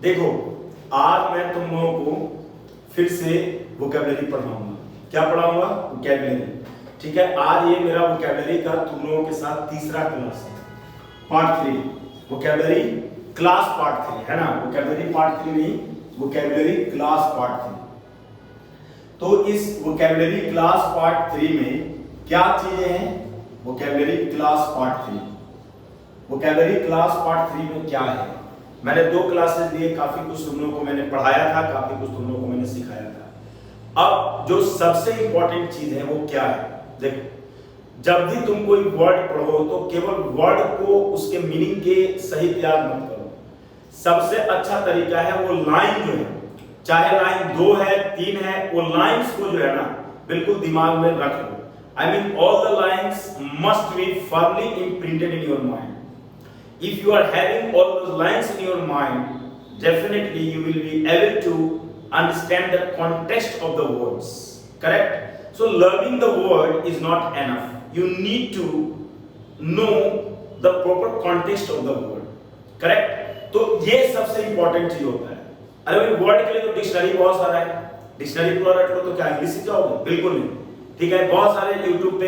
देखो, आज मैं तुम लोगों को फिर से वोकैबुलरी पढ़ाऊंगा। क्या पढ़ाऊंगा? वोकैबुलरी। ठीक है, आज ये मेरा वोकैबुलरी का तुम लोगों के साथ तीसरा क्लास है, पार्ट 3। वोकैबुलरी क्लास पार्ट 3 है ना, वोकैबुलरी पार्ट 3 नहीं, वोकैबुलरी क्लास पार्ट 3। तो इस वोकैबुलरी क्लास पार्ट 3 में क्या चीजें हैं? Vocabulary class part 3, vocabulary class part 3 में क्या है? मैंने 2 क्लासेस दिए, काफी कुछ तुम लोगों को मैंने पढ़ाया था, काफी कुछ तुम लोगों को मैंने सिखाया था। अब जो सबसे इंपॉर्टेंट चीज है वो क्या है? देखो, जब भी तुम कोई वर्ड पढ़ो तो केवल वर्ड को उसके मीनिंग के सहित याद मत करो। सबसे अच्छा तरीका है वो लाइन जो है, चाहे लाइन 2 है 3 है, वो लाइंस को जो है ना बिल्कुल दिमाग में रख लो। I mean all the lines must be firmly imprinted in your mind. If you are having all those lines in your mind, definitely you will be able to understand the context of the words. Correct? So learning the word is not enough. You need to know the proper context of the word. Correct? तो ये सबसे important चीज होता है। अरे भाई, word के लिए तो डिक्शनरी बहुत सारा है, डिक्शनरी पूरा रट लो तो क्या इंग्लिश सीख जाओगे? बिल्कुल नहीं। ठीक है, बहुत सारे YouTube पे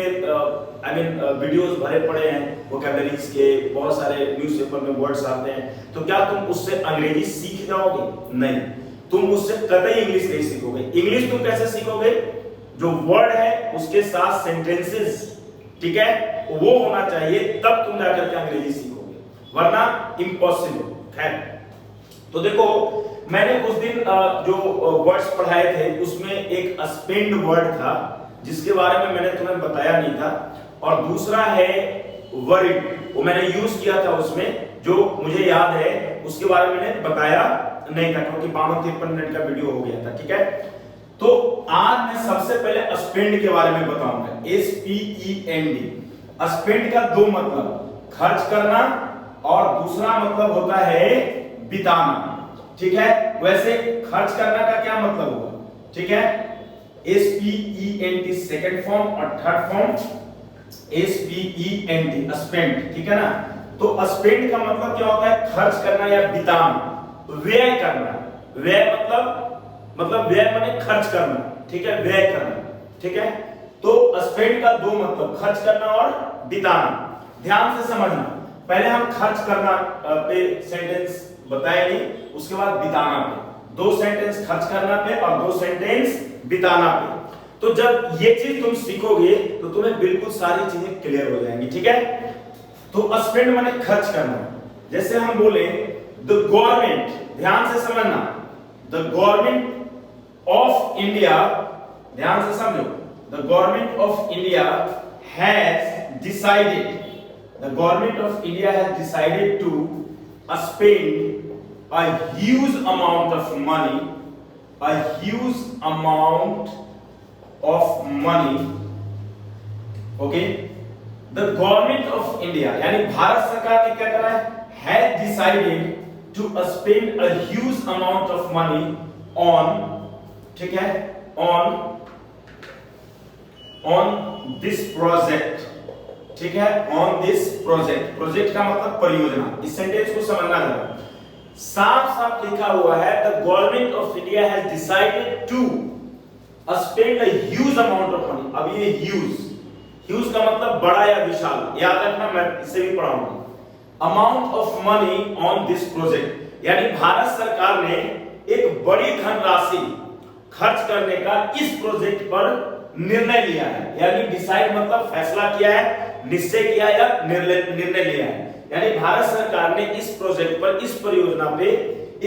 वीडियोस भरे पड़े हैं वोकैबुलरीज के, बहुत सारे न्यूज़पेपर में वर्ड्स आते हैं, तो क्या तुम उससे अंग्रेजी सीख जाओगे? नहीं, तुम उससे कतई इंग्लिश नहीं सीखोगे। इंग्लिश तुम कैसे सीखोगे? जो वर्ड है उसके साथ सेंटेंसेस, ठीक है, वो होना चाहिए, तब तुम जाकर के अंग्रेजी सीखोगे, वरना इम्पॉसिबल है। तो देखो, मैंने उस दिन जो वर्ड्स पढ़ाए थे उसमें एक स्पेंड वर्ड था जिसके बारे में मैंने तुम्हें बताया नहीं था, और दूसरा है वरीड, वो मैंने यूज किया था उसमें, जो मुझे याद है उसके बारे में मैंने बताया नहीं था क्योंकि 52-53 मिनट का वीडियो हो गया था। ठीक है, तो आज मैं सबसे पहले स्पेंड के बारे में बताऊंगा। SPEND। स्पेंड का 2 मतलब, खर्च करना, और दूसरा मतलब होता है बिताना। ठीक है, वैसे खर्च करना का क्या मतलब होगा? ठीक है, SPEND सेकंड फॉर्म, और थर्ड फॉर्म SPEND स्पेंड। ठीक है ना, तो स्पेंड का मतलब क्या होता है? खर्च करना या बिताना, व्यय करना। व्यय मतलब व्यय माने खर्च करना। ठीक है, व्यय करना। ठीक है, तो स्पेंड का 2 मतलब, खर्च करना और बिताना। ध्यान से समझना, पहले हम खर्च करना पे सेंटेंस बताएंगे, उसके बाद बिताना पे। 2 सेंटेंस खर्च करना पे और 2 सेंटेंस बिताना पे। तो जब ये चीज तुम सीखोगे तो तुम्हें बिल्कुल सारी चीजें क्लियर हो जाएंगी। ठीक है, तो स्पेंड माने खर्च करना। जैसे हम बोले द गवर्नमेंट, ध्यान से समझना, द गवर्नमेंट ऑफ इंडिया, ध्यान से समझो, the government of India has decided, the government of India has decided to spend a huge amount of money, a huge amount of money, okay? The government of India यानी भारत सरकार ने क्या करा है? Has decided to spend a huge amount of money on, ठीक है, on this project। ठीक है, ऑन दिस प्रोजेक्ट। प्रोजेक्ट का मतलब परियोजना। इस सेंटेंस को समझना जरा, साफ साफ लिखा हुआ है the government of India has decided to spend a huge amount of money. अब ये ह्यूज का मतलब बड़ा या विशाल, याद रखना, मैं इसे भी पढ़ाऊंगा। Amount of money on this project, यानी भारत सरकार ने एक बड़ी धनराशि खर्च करने का इस प्रोजेक्ट पर निर्णय लिया है। यानी डिसाइड मतलब फैसला किया है, निश्चय किया या निर्णय लिया है। यानी भारत सरकार ने इस प्रोजेक्ट पर, इस परियोजना पे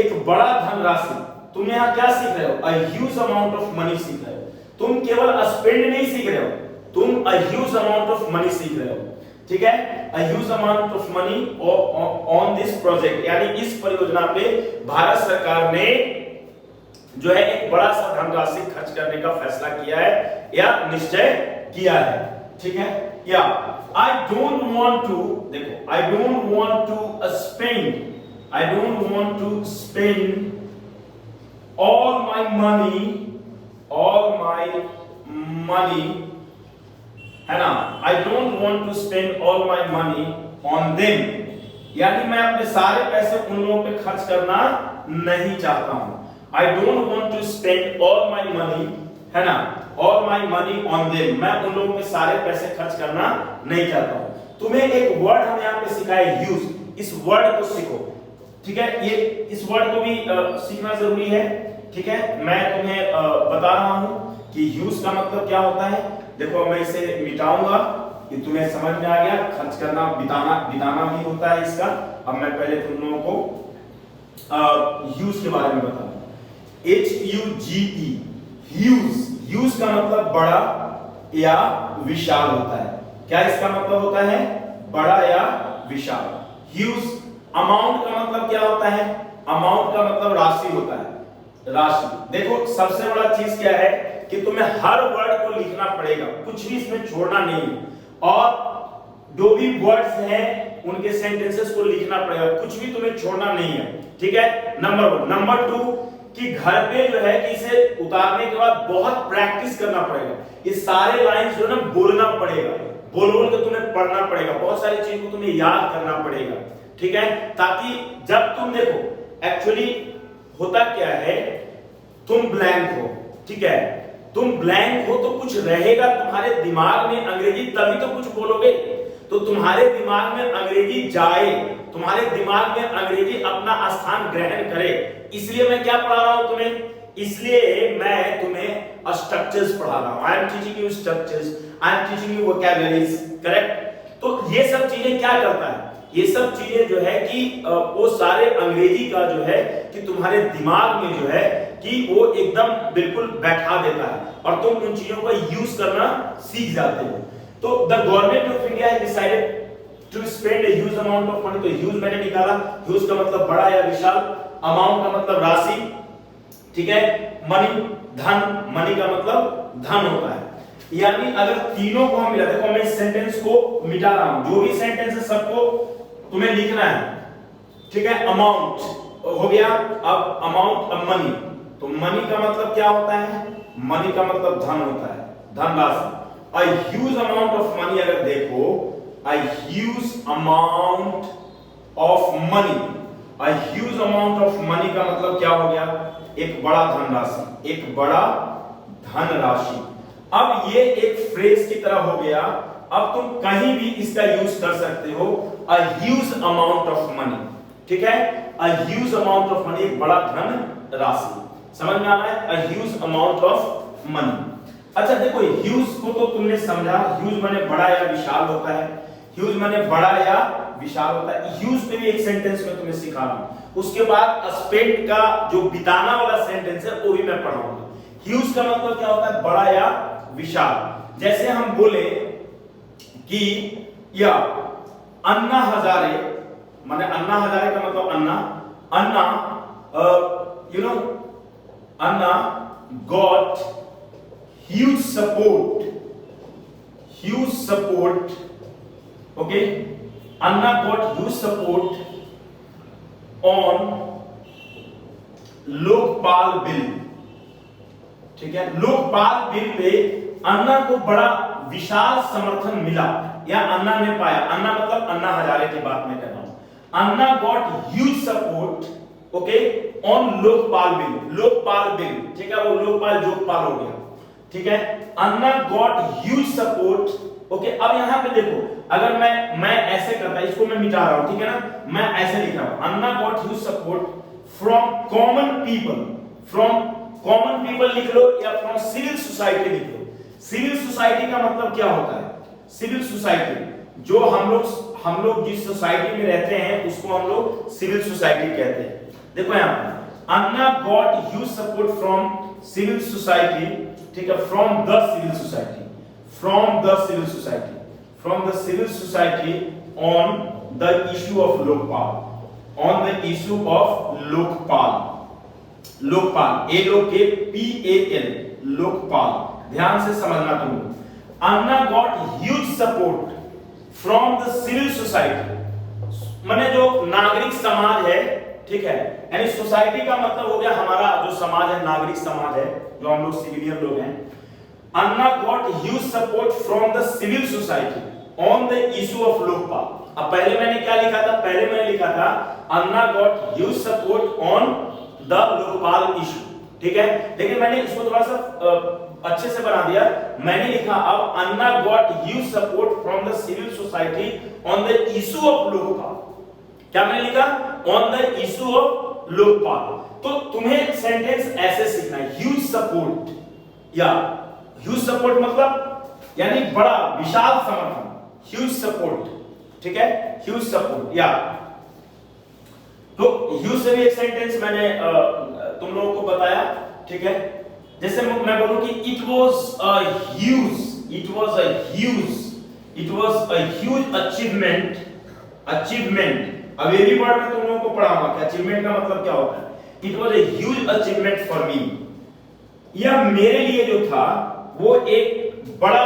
एक बड़ा धनराशि, तुम यहाँ क्या सीख रहे हो? अ ह्यूज अमाउंट ऑफ मनी सीख रहे हो। तुम केवल स्पेंड नहीं सीख रहे हो, तुम अ ह्यूज अमाउंट ऑफ मनी सीख रहे हो। ठीक है, अ huge amount of money on this project, यानी इस परियोजना पे भारत सरकार ने जो है एक बड़ा सा धनराशि खर्च करने का फैसला किया है या निश्चय किया है। ठीक है, या I don't want to, देखो, I don't want to spend all my money, है ना? I don't want to spend all my money on them, यानी मैं अपने सारे पैसे उन लोगों पे खर्च करना नहीं चाहता हूं। I don't want to spend all my money, है ना, all my money on them, मैं उन लोगों पे सारे पैसे खर्च करना नहीं चाहता हूं। तुम्हें एक वर्ड हम यहां पे सिखाए यूज, इस वर्ड को सीखो, ठीक है, ये इस वर्ड को भी सीखना जरूरी है, ठीक है। मैं तुम्हें बता रहा हूं कि यूज का मतलब क्या होता है। देखो मैं इसे मिटाऊंगा, कि तुम्हें समझ में आ गया, खर्च करना, बिताना भी होता है इसका। अब मैं पहले तुम लोगों को यूज के बारे में बताऊंगा। HUGE, ह्यूज, ह्यूज का मतलब बड़ा या विशाल होता है। क्या इसका मतलब होता है? बड़ा या विशाल। ह्यूज। अमाउंट का मतलब क्या होता है? अमाउंट का मतलब राशि होता है, राशि। देखो सबसे बड़ा चीज क्या है कि तुम्हें हर वर्ड को लिखना पड़ेगा, कुछ भी इसमें छोड़ना नहीं है, और जो भी वर्ड्स हैं उनके सेंटेंसेस को लिखना पड़ेगा, कुछ भी तुम्हें छोड़ना नहीं है, ठीक है। नंबर 1। नंबर 2 कि घर पे जो है कि इसे उतारने के बाद बहुत प्रैक्टिस करना पड़ेगा। ये सारे लाइंस जो है ना बोलना पड़ेगा, बोल के तुम्हें पढ़ना पड़ेगा, बहुत सारी चीज को तुम्हें याद करना पड़ेगा, ठीक है। ताकि जब तुम देखो एक्चुअली होता क्या है, तुम ब्लैंक हो, ठीक है, तुम ब्लैंक हो तो कुछ रहेगा तुम्हारे दिमाग में अंग्रेजी, तभी तो कुछ बोलोगे। तो तुम्हारे दिमाग में अंग्रेजी जाए, तुम्हारे दिमाग में अंग्रेजी अपना स्थान ग्रहण करे, इसलिए मैं क्या पढ़ा रहा हूं तुम्हें, इसलिए मैं तुम्हें स्ट्रक्चर्स पढ़ा रहा हूं। I am teaching you structures, I am teaching you vocabularies, correct. तो ये सब चीजें क्या करता है, ये सब चीजें जो है कि वो सारे अंग्रेजी का जो है कि तुम्हारे दिमाग में जो है कि वो एकदम बिल्कुल बैठा देता है, और तुम उन चीजों का यूज करना सीख जाते हो। तो the government of India has decided to spend a huge amount of money. तो ह्यूज मैंने निकाला, ह्यूज का मतलब बड़ा या विशाल, अमाउंट का मतलब राशि, ठीक है, मनी धन, मनी का मतलब धन होता है। यानी अगर तीनों को हम मिला, देखो मैं इस सेंटेंस को मिटा रहा हूं, जो भी सेंटेंस है सबको तुम्हें लिखना है, ठीक है। अमाउंट हो गया, अब अमाउंट, अब मनी, तो मनी का मतलब क्या होता है, मनी का मतलब धन होता है, धनराशि। A huge amount of money, अगर देखो a huge amount of money, a huge amount of money का मतलब क्या हो गया, एक बड़ा धनराशि, एक बड़ा धनराशि। अब ये एक फ्रेज की तरह हो गया, अब तुम कहीं भी इसका यूज कर सकते हो, a huge amount of money, ठीक है, a huge amount of money, एक बड़ा धन राशि, समझ में आ रहा है, a huge amount of money। अच्छा देखो ह्यूज को तो तुमने समझा, ह्यूज माने बड़ा या विशाल होता है, ह्यूज माने बड़ा या विशाल होता है। ह्यूज पे भी एक सेंटेंस में तुम्हें सिखा रहा हूं, उसके बाद स्पेंड का जो बिताना वाला सेंटेंस है वो भी मैं पढ़ाऊंगा। ह्यूज का मतलब क्या होता है, बड़ा या विशाल। जैसे हम बोले कि या अन्ना हजारे, माने अन्ना हजारे का मतलब Anna you know Anna got huge support, okay, Anna got huge support on Lokpal bill, ठीक है। लोकपाल बिल पे अन्ना को बड़ा विशाल समर्थन मिला, या अन्ना ने पाया, अन्ना मतलब अन्ना हजारे की बात मैं कर रहा हूं। Anna got huge support, okay, on Lokpal bill, Lokpal bill, ठीक है, वो लोकपाल जोगपाल हो गया, ठीक है। Anna got huge support, okay. अब यहां पे देखो, अगर मैं ऐसे करता, इसको मैं मिटा रहा हूं, ठीक है ना, मैं ऐसे लिख रहा हूं, Anna got huge support from common people, from common people लिख लो, या फ्रॉम सिविल सोसाइटी लिख लो। सिविल सोसाइटी का मतलब क्या होता है, सिविल सोसाइटी जो हम लोग जिस सोसाइटी में रहते हैं उसको हम लोग सिविल सोसाइटी कहते हैं। देखो यहां पर Anna got huge support from civil society, ठीक है, from the civil society, from the civil society, from the civil society on the issue of Lokpal, on the issue of Lokpal, Lokpal LOKPAL, Lokpal, ध्यान से समझना तुम। Anna got huge support from the civil society, माने जो नागरिक समाज है, ठीक है, यानी सोसाइटी का मतलब हो गया हमारा जो समाज है, नागरिक समाज है, जो हम लोग सिविलियन लोग हैं। Anna got huge support from the civil society on the issue of Lokpal, अब पहले मैंने क्या लिखा था, पहले मैंने लिखा था Anna got huge support on the Lokpal issue, ठीक है। लेकिन मैंने इसको थोड़ा सा अच्छे से बना दिया, मैंने लिखा अब Anna got huge support from the civil society on the issue of Lokpal. क्या मैंने लिखा, on the issue of Lokpal. तो तुम्हें सेंटेंस ऐसे सीखना है, ह्यूज सपोर्ट, या ह्यूज सपोर्ट मतलब यानी बड़ा विशाल समर्थन, ह्यूज सपोर्ट, ठीक है, ह्यूज सपोर्ट। या तो ह्यूज से भी एक सेंटेंस मैंने तुम लोगों को बताया, ठीक है। जैसे मैं बोलूं कि it was a huge, it was a huge, it was a huge achievement, achievement. अब ये भी वर्ड मैं तुम लोगों को पढ़ाऊंगा कि अचीवमेंट का मतलब क्या होता है। It was a huge achievement for me, यह मेरे लिए जो था वो एक बड़ा,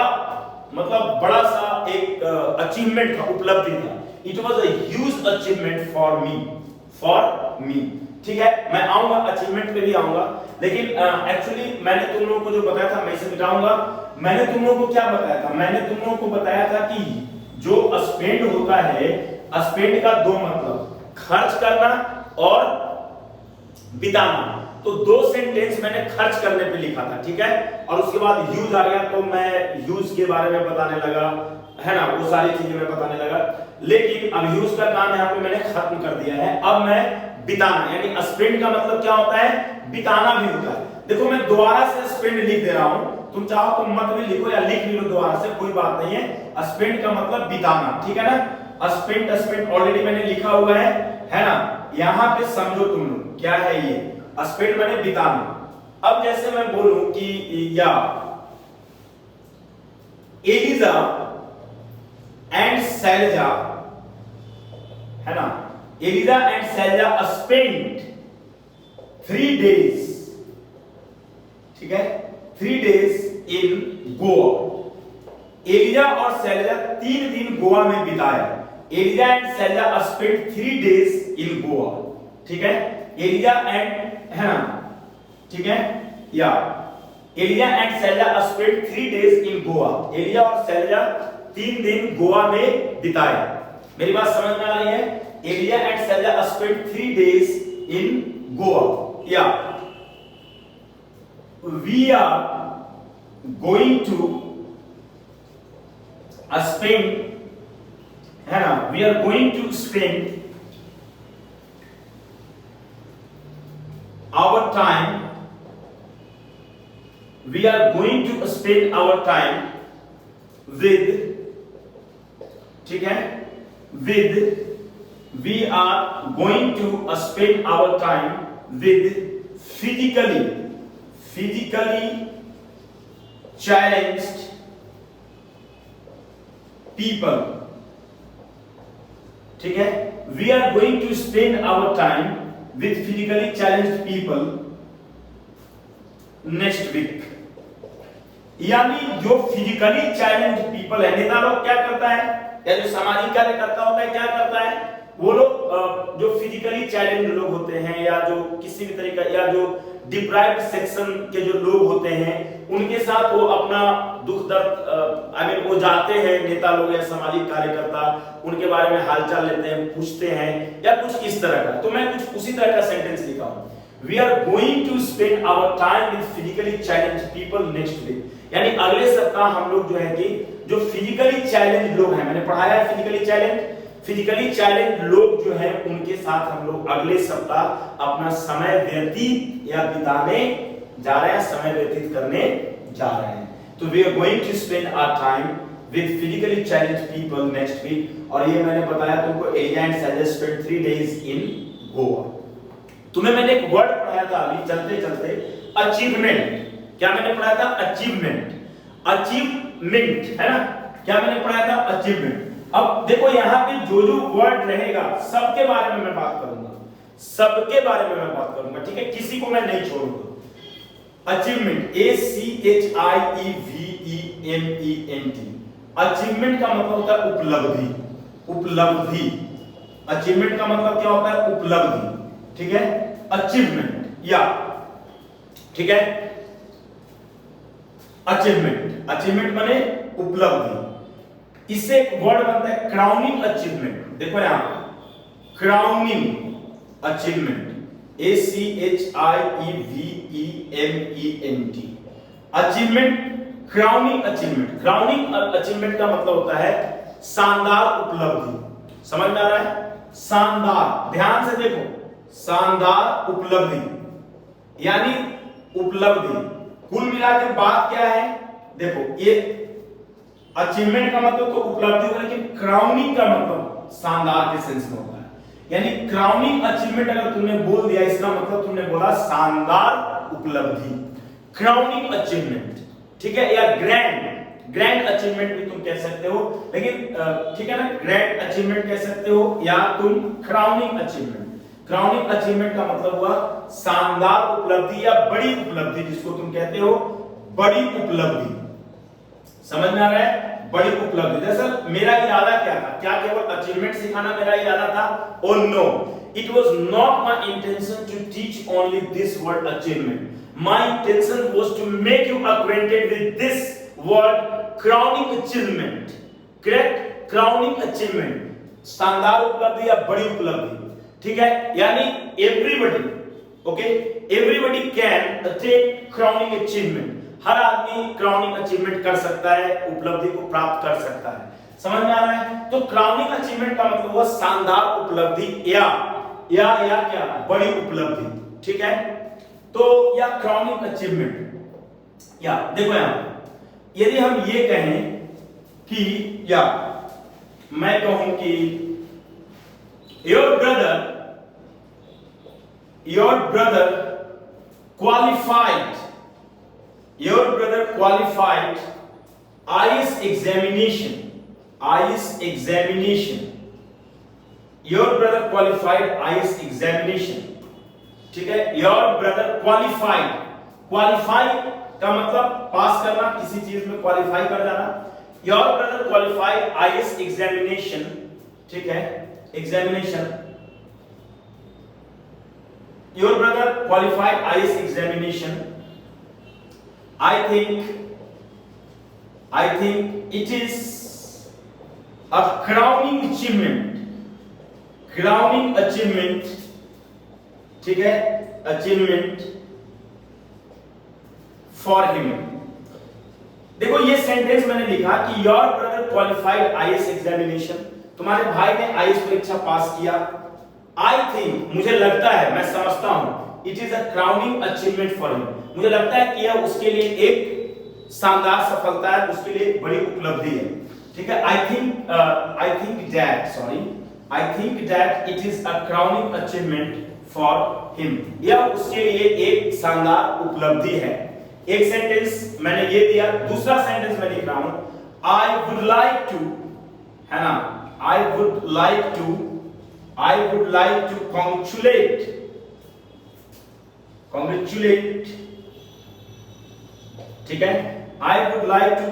मतलब बड़ा सा एक अचीवमेंट था, उपलब्धि था। It was a huge achievement for me, for me, ठीक है। मैं आऊंगा अचीवमेंट पे भी आऊंगा, लेकिन एक्चुअली मैंने तुम लोगों को जो बताया था मैं इसे मिटाऊंगा। मैंने तुम लोगों को क्या बताया था, मैंने तुम लोगों को बताया था कि जो स्पेंड होता है, स्पेंड का दो मतलब, खर्च करना और बिताना। तो दो सेंटेंस मैंने खर्च करने पे लिखा था, ठीक है। और उसके बाद यूज आ गया तो मैं यूज के बारे में बताने लगा, है ना, वो सारी चीजें मैं बताने लगा। लेकिन अब यूज का काम यहाँ पे मैंने खत्म कर दिया है। अब मैं बिताना, यानी स्पेंड का मतलब क्या होता है, बिताना भी होता है। देखो मैं दोबारा से स्पेंड लिख दे रहा हूं, तुम चाहो तो मत भी लिखो या लिख भी लो दोबारा से, कोई बात नहीं है। स्पेंड का मतलब बिताना, ठीक है ना। स्पेंड, स्पेंड ऑलरेडी मैंने लिखा हुआ है ना। यहां पे समझो तुम लोग क्या है ये, स्पेंड मैंने बिताना। अब जैसे मैं बोलूं कि या एलिजा एंड शैलजा, है ना, Eliza and Shailaja spend 3 days, ठीक है, 3 days इन गोवा। एलिजा और शैलजा 3 दिन गोवा में बिताए। Eliza and Shailaja spend 3 days in Goa, ठीक है। एलिजा एंड, है ना, ठीक है, या Eliza and Shailaja spend 3 days in Goa. Eliza और शैलजा 3 दिन गोवा में बिताए। मेरी बात समझ में आ रही है। Eliza and Shailaja spend 3 days in Goa. या we are going to spend, है ना, we are going to spend our time, we are going to spend our time with, ठीक है, with, we are going to spend our time with physically challenged people, ठीक है। we are going to spend our time with physically challenged people next week। यानी जो physically challenge people है, नेता लोग क्या करता है, या जो सामाजिक कार्यकर्ता होता है क्या करता है, वो लोग जो फिजिकली चैलेंज लोग होते हैं, या जो किसी भी तरीका, या जो डिप्राइव्ड सेक्शन के जो लोग होते हैं, उनके साथ वो अपना दुख दर्द, आई मीन वो जाते हैं, नेता लोग या सामाजिक कार्यकर्ता उनके बारे में हालचाल लेते हैं, पूछते हैं, या कुछ इस तरह का। तो मैं कुछ उसी तरह का सेंटेंस लिखा हूं, we are going to spend our time with physically challenge people next week. यानी अगले सप्ताह हम लोग जो है कि जो फिजिकली चैलेंज लोग हैं, मैंने पढ़ाया है फिजिकली चैलेंज लोग जो हैं उनके साथ हम लोग अगले सप्ताह अपना समय व्यतीत या बिताने जा रहे हैं, समय व्यतीत करने जा रहे हैं। तो we are going to spend our time with physically challenge people next week. और ये मैंने बताया तुमको, Eliza and Shailaja spend 3 days in Goa. तुम्हें मैंने एक वर्ड पढ़ाया था अभी चलते चलते, अचीवमेंट। क्या मैंने पढ़ाया था, अचीवमेंट, अचीवमेंट, है ना। क्या मैंने पढ़ाया था, अचीवमेंट। अब देखो यहाँ पे जो जो वर्ड रहेगा सबके बारे में मैं बात करूंगा, सबके बारे में मैं बात करूंगा, ठीक है, किसी को मैं नहीं छोड़ूंगा। अचीवमेंट, ACHIEVEMENT, अचीवमेंट का मतलब होता है उपलब्धि, उपलब्धि। अचीवमेंट का मतलब क्या होता है, उपलब्धि, ठीक है, अचीवमेंट, या ठीक है, अचीवमेंट, अचीवमेंट माने उपलब्धि। इससे एक वर्ड बनता है क्राउनिंग अचीवमेंट। देखो यहां पर crowning achievement, ACHIEVEMENT, achievement, crowning achievement. Crowning achievement का मतलब होता है शानदार उपलब्धि। समझ में आ रहा है? शानदार, ध्यान से देखो, शानदार उपलब्धि यानी उपलब्धि। कुल मिला के बात क्या है? देखो ये अचीवमेंट का मतलब तो उपलब्धि हो, लेकिन क्राउनिंग का मतलब शानदार के सेंस में होता है। यानी क्राउनिंग अचीवमेंट अगर तुमने बोल दिया, इसका मतलब तुमने बोला शानदार उपलब्धि, क्राउनिंग अचीवमेंट, ठीक है? या ग्रैंड अचीवमेंट भी तुम कह सकते हो, लेकिन ठीक है ना, ग्रैंड अचीवमेंट कह सकते हो या तुम क्राउनिंग अचीवमेंट। क्राउनिंग अचीवमेंट का मतलब हुआ शानदार उपलब्धि या बड़ी उपलब्धि, जिसको तुम कहते हो बड़ी उपलब्धि। समझ में आ रहा है? बड़ी उपलब्धि। दरअसल मेरा इरादा क्या था? क्या केवल अचीवमेंट सिखाना मेरा इरादा था? Oh no, it was not my intention to teach only this word achievement. My intention was to make you acquainted with this word crowning achievement. Correct? Crowning achievement, शानदार उपलब्धि या बड़ी उपलब्धि, ठीक है? यानी everybody, okay, everybody can attain crowning achievement. हर आदमी crowning achievement कर सकता है, उपलब्धि को प्राप्त कर सकता है। समझ में आ रहा है? तो क्राउनिंग अचीवमेंट का मतलब हुआ शानदार उपलब्धि या क्या, बड़ी उपलब्धि, ठीक है? तो या क्राउनिंग अचीवमेंट, या देखो यहां यदि हम ये कहें कि, या मैं कहूं कि your brother qualified IAS examination. Your brother qualified IAS examination, ठीक है? Your brother qualified का मतलब पास करना, किसी चीज में क्वालिफाई कर जाना। Your brother qualified IAS examination, ठीक है? Your brother qualified IAS examination. I think it is a crowning achievement, ठीक है? Achievement for him. देखो ये सेंटेंस मैंने लिखा कि your brother qualified IAS examination, तुम्हारे भाई ने आईएएस परीक्षा पास किया। आई थिंक, मुझे लगता है, मैं समझता हूं, it is a crowning achievement for him, मुझे लगता है कि यह उसके लिए एक शानदार सफलता है, उसके लिए एक बड़ी उपलब्धि है, ठीक है? I think that it is a crowning achievement for him, यह उसके लिए एक शानदार उपलब्धि है। एक सेंटेंस मैंने ये दिया, दूसरा सेंटेंस मैं लिख रहा हूं, आई वुड लाइक टू, है ना, I would like to congratulate, ठीक है? I would like to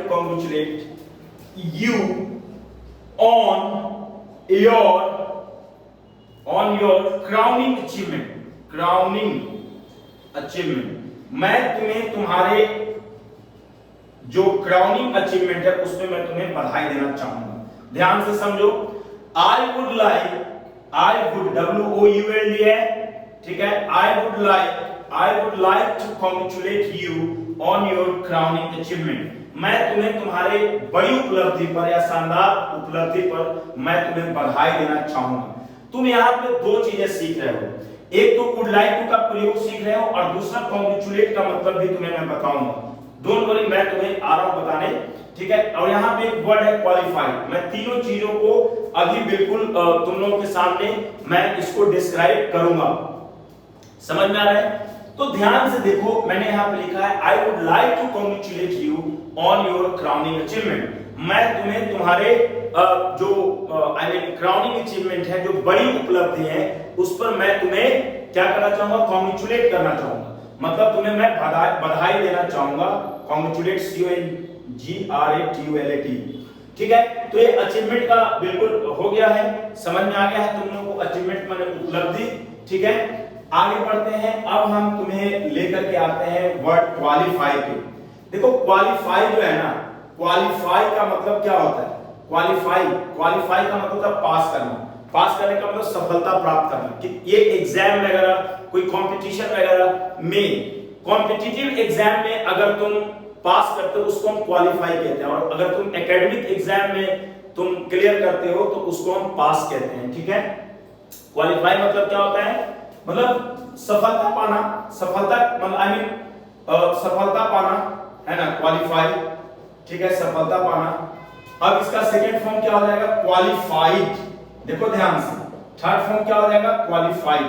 congratulate you on your crowning achievement. मैं तुम्हें तुम्हारे जो क्राउनिंग अचीवमेंट है उसमें मैं तुम्हें बधाई देना चाहूंगा। ध्यान से समझो, I would WOULD है, ठीक है? I would like to congratulate you on your crowning achievement. मैं तुम्हें तुम्हारे बड़ी उपलब्धि पर या शानदार उपलब्धि पर मैं तुम्हें बधाई देना चाहूंगा। तुम यहाँ पे दो चीजें सीख रहे हो, एक तो would like to का प्रयोग सीख रहे हो और दूसरा congratulate का मतलब भी तुम्हें मैं बताऊंगा। डोंट वरी, मैं तुम्हें आ रहा हूं बताने, ठीक है? और यहाँ पे एक वर्ड है क्वालिफाइड, मैं तीनों चीजों को अभी बिल्कुल तुम लोगों के सामने मैं इसको डिस्क्राइब करूंगा। समझ में आ रहा है? तो ध्यान से देखो, मैंने यहाँ पे लिखा है I would like to congratulate you on your crowning achievement. मैं तुम्हें तुम्हारे जो क्राउनिंग अचीवमेंट है, जो बड़ी उपलब्धि है, उस पर मैं तुम्हें क्या करना चाहूंगा? कॉन्ग्रेचुलेट करना चाहूंगा, मतलब तुम्हें मैं बधाई देना चाहूंगा। कॉन्ग्रेचुलेट, CONGRATULAT, ठीक है? तो ये अचीवमेंट का बिल्कुल हो गया है, समझ में आ गया है तुम लोगों को? अचीवमेंट माने उपलब्धि, ठीक है? आगे बढ़ते हैं। अब हम तुम्हें लेकर के आते हैं वर्ड क्वालिफाई पे। देखो क्वालिफाई जो है ना, क्वालिफाई का मतलब क्या होता है? क्वालिफाई का मतलब होता है पास करना। पास करने का मतलब सफलता प्राप्त करना। कि ये एग्जाम वगैरह, कोई कंपटीशन वगैरह में, कॉम्पिटिटिव एग्जाम में अगर तुम पास करते हो उसको हम क्वालिफाई कहते हैं, और अगर तुम एकेडमिक एग्जाम में तुम क्लियर करते हो तो उसको हम पास कहते हैं। ठीक है, क्वालिफाई मतलब क्या होता है? मतलब सफलता पाना, सफलता मतलब आई मीन सफलता पाना है ना, क्वालिफाई। ठीक है, सफलता पाना। अब इसका सेकंड फॉर्म क्या हो जाएगा? क्वालिफाइड। देखो ध्यान से, थर्ड फॉर्म क्या हो जाएगा? क्वालिफाइड।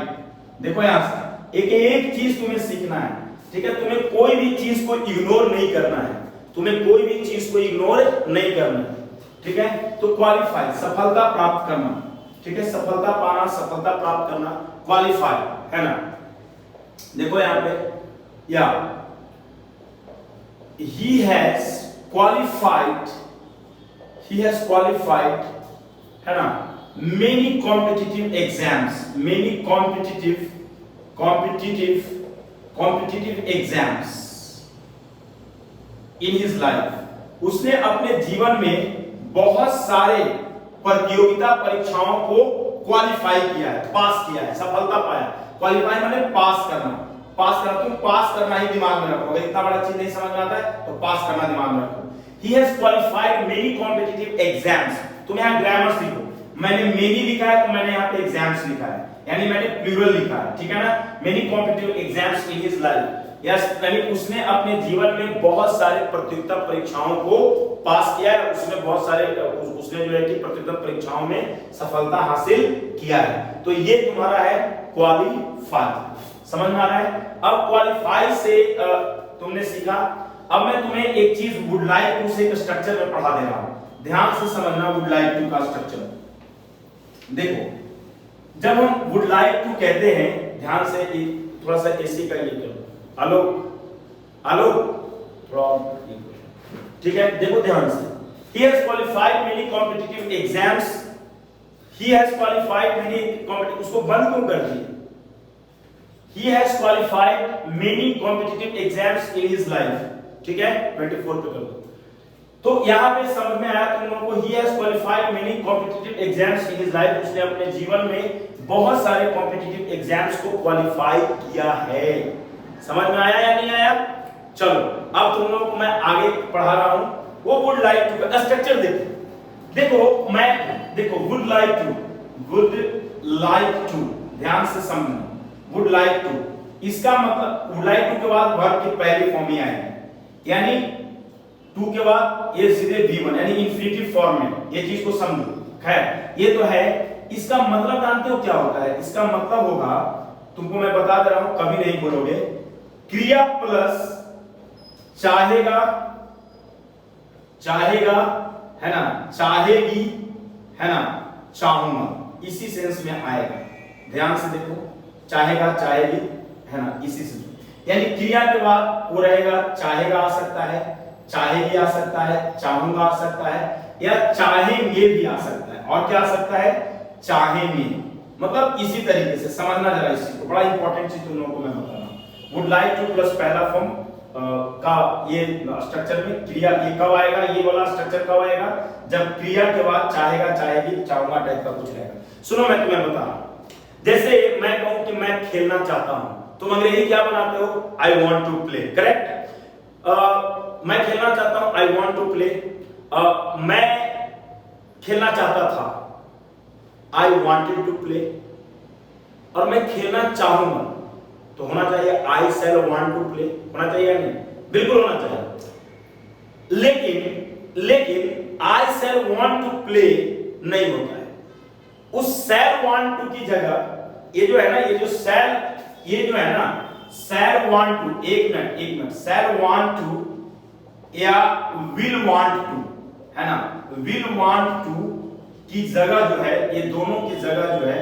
देखो यहां से एक एक चीज तुम्हें सीखना है। ठीक है, तुम्हें कोई भी चीज को इग्नोर नहीं करना है, तुम्हें कोई भी चीज को इग्नोर नहीं करना है। ठीक है, तो क्वालिफाई सफलता प्राप्त करना। ठीक है, सफलता पाना, सफलता प्राप्त करना, क्वालिफाई है ना। देखो यहां पे, या he has qualified है ना many competitive exams, many competitive exams in his life। उसने अपने जीवन में बहुत सारे प्रतियोगिता परीक्षाओं को क्वालिफाई किया है, पास किया है, सफलता पाया। क्वालिफाई माने पास करना। पास करना, तुम पास करना ही दिमाग में रखो। अगर इतना बड़ा चीज नहीं समझ में आता है तो पास करना दिमाग में रखो। He has qualified many competitive exams। तुम यहाँ ग्रामर सीखो। मैंने many लिखा है तो मैंने यहाँ पे एग्जाम्स लिखा है, यानी मैंने प्लूरल लिखा है। ठीक है ना, many competitive exams in his life। Yes, यानी उसने अपने जीवन में बहुत सारे प्रतियोगिता परीक्षाओं को पास किया है। उसने बहुत सारे उसने जो है कि प्रतियोगिता परीक्षाओं में सफलता हासिल किया है। तो ये तुम्हारा है क्वालिफाई। समझ में आ रहा है? अब क्वालिफाई से तुमने सीखा। अब मैं तुम्हें एक चीज वुड लाइक टू से स्ट्रक्चर में पढ़ा दे रहा हूं, ध्यान से समझना। वुड लाइक टू का स्ट्रक्चर देखो, जब हम वुड लाइक टू कहते हैं, ध्यान से थोड़ा सा एसी का ये करो। हेलो हेलो, ठीक है, देखो ध्यान से। He has qualified many competitive exams। He has qualified many competitive, उसको बंद क्यों कर दिए? He has qualified many competitive exams in his life। ठीक है, 24 पे कर दो। तो यहां पे समझ में आया तुम लोगों को? He has qualified many competitive exams in his life। उसने अपने जीवन में बहुत सारे कॉम्पिटिटिव एग्जाम्स को क्वालिफाई किया है। समझ में आया या नहीं आया? चलो अब तुम लोगों को मैं आगे पढ़ा रहा हूं। वो वुड लाइक टू का स्ट्रक्चर देखो मैं देखो वुड लाइक टू, ध्यान से समझना। वुड लाइक टू, इसका मतलब वुड लाइक टू के बाद वर्ब की पहली फॉर्म ही आएगी, यानी टू के बाद ये सीधे V1 यानी इंफिनिटिव फॉर्म में। ये चीज को समझो। खैर ये तो है। इसका मतलब जानते हो क्या होता है? इसका मतलब होगा, तुमको मैं बता दे रहा हूं, कभी नहीं बोलोगे, क्रिया प्लस चाहेगा है ना, चाहेगी है ना, चाहूंगा, इसी सेंस में आएगा। ध्यान से देखो, चाहेगा चाहेगी है ना, इसी सेंस। यानी क्रिया के बाद वो रहेगा, चाहेगा आ सकता है, चाहेगी आ सकता है, चाहूंगा आ सकता है, या चाहेंगे भी आ सकता है। और क्या आ सकता है? चाहेंगे। मतलब इसी तरीके से समझना जरा इस चीज को, बड़ा इंपॉर्टेंट चीज तुम लोगों को मैं बता रहा हूं। वुड लाइक टू प्लस पहला फॉर्म का ये स्ट्रक्चर में क्रिया, ये कब आएगा? ये वाला स्ट्रक्चर कब आएगा? जब क्रिया के बाद चाहेगा चाहेगी चाहूंगा टाइप का कुछ रहेगा। सुनो मैं तुम्हें बता रहा हूं। जैसे मैं कहूं कि मैं खेलना चाहता हूं, तुम अंग्रेजी क्या बनाते हो? I want to play, correct. मैं खेलना चाहता हूं, आई वांट टू प्ले। मैं खेलना चाहता था, आई वांटेड टू प्ले। और मैं खेलना चाहूंगा तो होना चाहिए आई शैल वांट टू प्ले, होना चाहिए या नहीं? बिल्कुल होना चाहिए। लेकिन आई शैल वांट टू प्ले नहीं होता है। उस शैल वांट टू की जगह ये जो है ना, ये जो शैल, ये जो है ना शैल वांट टू, एक मिनट, शैल वांट टू या विल वांट टू है ना, विल वांट टू की जगह जो है, ये दोनों की जगह जो है,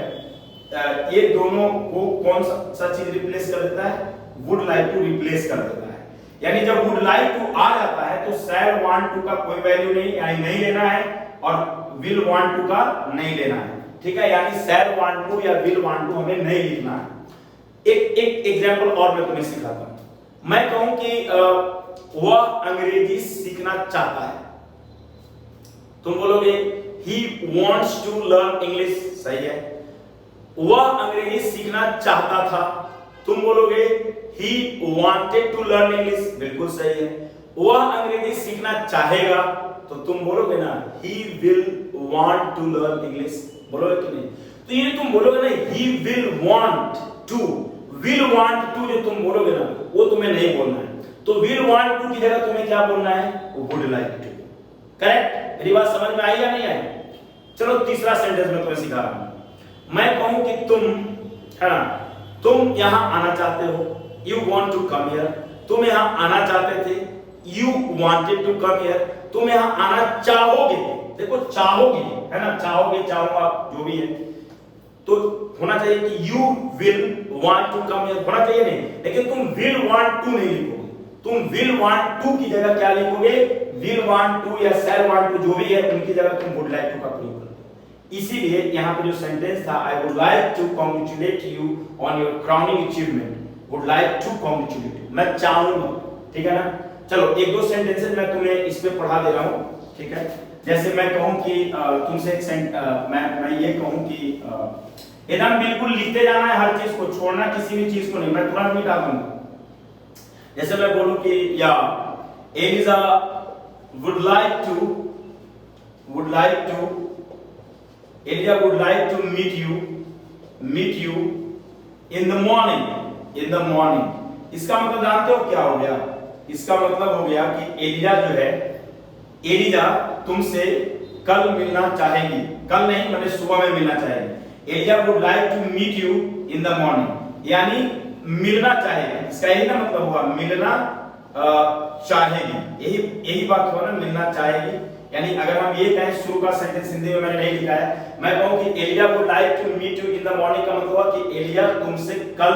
ये दोनों को कौन सा चीज रिप्लेस कर देता है? वुड लाइक टू रिप्लेस कर देता है। यानी जब वुड लाइक टू आ जाता है तो शैल वांट टू का कोई वैल्यू नहीं, यानी नहीं लेना है, और विल वांट टू का नहीं लेना है। ठीक है, यानी शैल वांट टू या विल वांट टू हमें नहीं लिखना है। एक एक एग्जाम्पल और मैं तुम्हें सिखाता हूं। मैं कहूं कि वह अंग्रेजी सीखना चाहता है, तुम बोलोगे he wants to learn English, सही है। वह अंग्रेजी सीखना चाहता था, तुम बोलोगे he wanted to learn English, बिल्कुल सही है। वह अंग्रेजी सीखना चाहेगा तो तुम बोलोगे ना he will want to learn English, बोलोगे कि नहीं? तो ये तुम बोलोगे ना he will want to जो तुम बोलोगे ना वो तुम्हें नहीं बोलना है। तो will want to की जगह तुम्हें क्या बोलना है? would like to। करेक्ट? मेरी बात समझ में आई या नहीं आई? चलो तीसरा सेंटेंस में तुम्हें सिखा रहा हूं। मैं कहूं कि तुम, है ना, तुम यहां आना चाहते हो, you want to come here, तुम यहां आना चाहते थे, you wanted to come here, तुम यहां आना चाहोगे, देखो चाहोगे, है ना, चाहोगे, चाहूंगा, जो भी है, तो होना चाहिए कि you will want to come here, होना चाहिए नहीं, लेकिन तुम will want to नहीं लिखोगे, तुम will want to की जगह क्या लिखोगे? will want to या shall want to जो भी है उनकी जगह तुम would like to का प्रयोग करोगे। इसीलिए यहाँ पे जो सेंटेंस था I would like to congratulate you on your crowning achievement, would like to congratulate you, मैं चाहूंगा, ठीक है ना। चलो एक दो सेंटेंसेस मैं तुम्हें इस पे पढ़ा दे रहा हूँ, ठीक है। जैसे मैं कहूँ कि तुमसे एक मैं ये कहूँ कि एकदम बिल्कुल लिखते जाना है, हर चीज को छोड़ना, किसी भी चीज को नहीं, मैं तुरंत मिटा दूंगा। जैसे मैं बोलूं कि या Elijah would like to Elia would like to meet you in the morning, इसका मतलब जानते हो क्या हो गया? इसका मतलब हो गया कि एलिजा जो है, एलिजा तुमसे कल मिलना चाहेगी, कल नहीं मैंने सुबह में मिलना चाहेगी। Eliza would like to meet you in the morning, यानी मिलना चाहेगी, इसका यही ना मतलब हुआ, मिलना चाहेगी, यही बात हुआ ना, मिलना चाहेगी। यानी अगर हम ये कहें, शुरू का सेंटेंस हिंदी में मैंने नहीं लिखा है, मैं कहूं कि Elia would like to meet you in the morning, का मतलब हुआ कि एलिया तुमसे कल,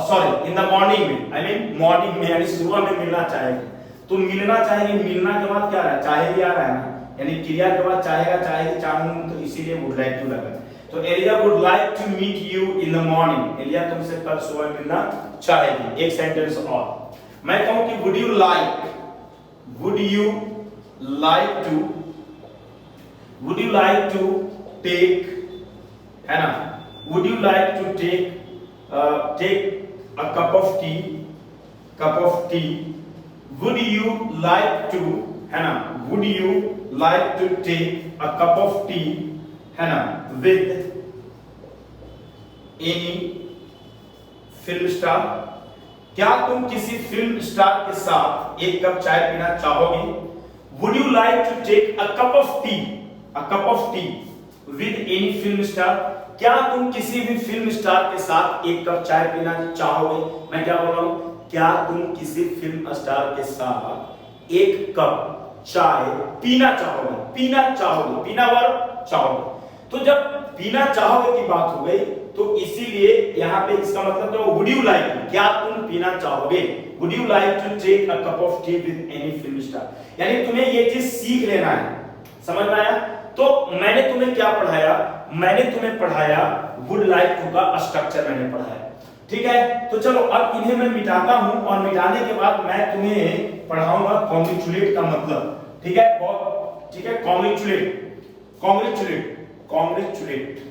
सॉरी इन द मॉर्निंग में, आई मीन मॉर्निंग में यानी सुबह में मिलना चाहेगी। तो मिलना चाहेगी, मिलना के बाद क्या आ रहा है? चाहेगी आ रहा है ना, यानी क्रिया के बाद चाहेगा, चाहेगी, चाहूंगा, तो इसीलिए वुड लाइक टू लगा। तो Elia would like to meet you in the morning, Elia तुमसे कल सुबह मिलना चाहेगी। एक सेंटेंस और मैं कहूं कि would you like to take, है ना, would you like to take a cup of tea, would you like to, है ना, would you like to take a cup of tea, है ना, with any film star, क्या तुम किसी film star के साथ एक कप चाय पीना चाहोगे? Would you like to take a cup of tea with any film star, क्या तुम किसी भी फिल्म स्टार के साथ एक कप चाय पीना चाहोगे? मैं क्या बोल रहा हूं? क्या तुम किसी फिल्म स्टार के साथ एक कप चाय पीना चाहोगे, पीना वर्ब चाहोगे। तो जब पीना चाहोगे की बात हो गई, तो इसीलिए यहाँ पे इसका मतलब क्या? वुड यू लाइक, क्या तुम पीना चाहोगे? Would you like to take a cup of tea with any film star, यानी तुम्हें ये चीज सीख लेना है, समझ में आया? तो मैंने तुम्हें क्या पढ़ाया? मैंने तुम्हें पढ़ाया वुड लाइक टू का स्ट्रक्चर मैंने पढ़ाया, ठीक है। तो चलो अब इन्हें मैं मिटाता हूं और मिटाने के बाद मैं तुम्हें पढ़ाऊंगा कॉन्ग्रेचुलेट का मतलब, ठीक है, बहुत ठीक है। कॉन्ग्रेचुलेट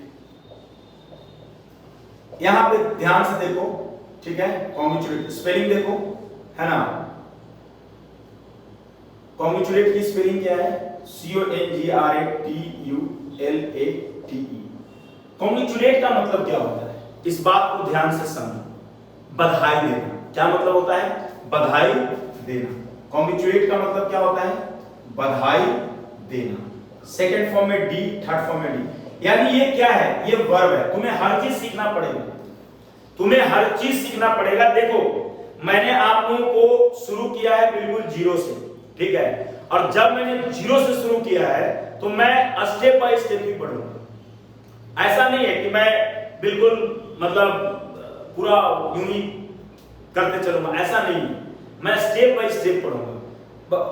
यहां पे ध्यान से देखो, ठीक है। कॉन्ग्रेचुलेट स्पेलिंग देखो, है ना, कॉन्ग्रेचुलेट की स्पेलिंग क्या है? CONGRATULATE। कॉन्ग्रेचुलेट का मतलब क्या होता है? इस बात को ध्यान से समझो। बधाई देना, क्या मतलब होता है? बधाई देना। कॉन्ग्रेचुलेट का मतलब क्या होता है? बधाई देना। सेकंड फॉर्म में डी, थर्ड फॉर्म में डी, यानी ये क्या है? ये वर्ब है। तुम्हें हर चीज सीखना पड़ेगा, देखो मैंने आप लोगों को शुरू किया है बिल्कुल जीरो से, ठीक है, और जब मैंने जीरो से शुरू किया है तो मैं स्टेप बाय स्टेप ही पढ़ूंगा। ऐसा नहीं है कि मैं बिल्कुल मतलब पूरा यूं ही करते चलूंगा, ऐसा नहीं है। मैं स्टेप बाय स्टेप पढ़ूंगा,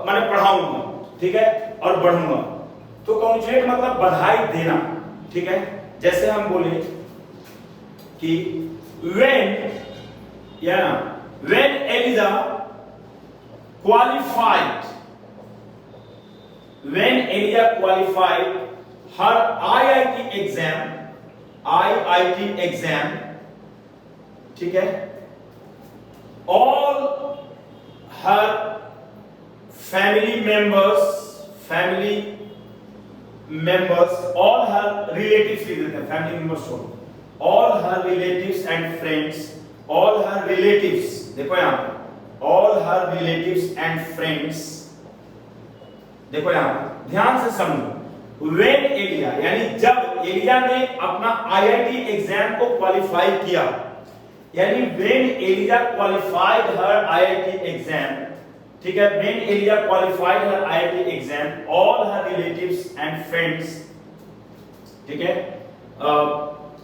मैंने पढ़ाऊंगा, ठीक है, और बढ़ूंगा। तो कॉन्ग्रेचुलेट मतलब बधाई देना, ठीक है। जैसे हम बोले कि when Eliza qualified her IIT exam, ठीक है, all her family members, all her relatives, family members, all her relatives and friends, all her relatives, देखो यहाँ पे all her relatives and friends, देखो यहाँ पे ध्यान से समझो, when एलिया यानी जब एलिया ने अपना IIT एग्जाम को क्वालिफाई किया, यानी when Elia qualified her IIT exam, ठीक है, when Elia qualified her IIT exam, all her relatives and friends, ठीक है,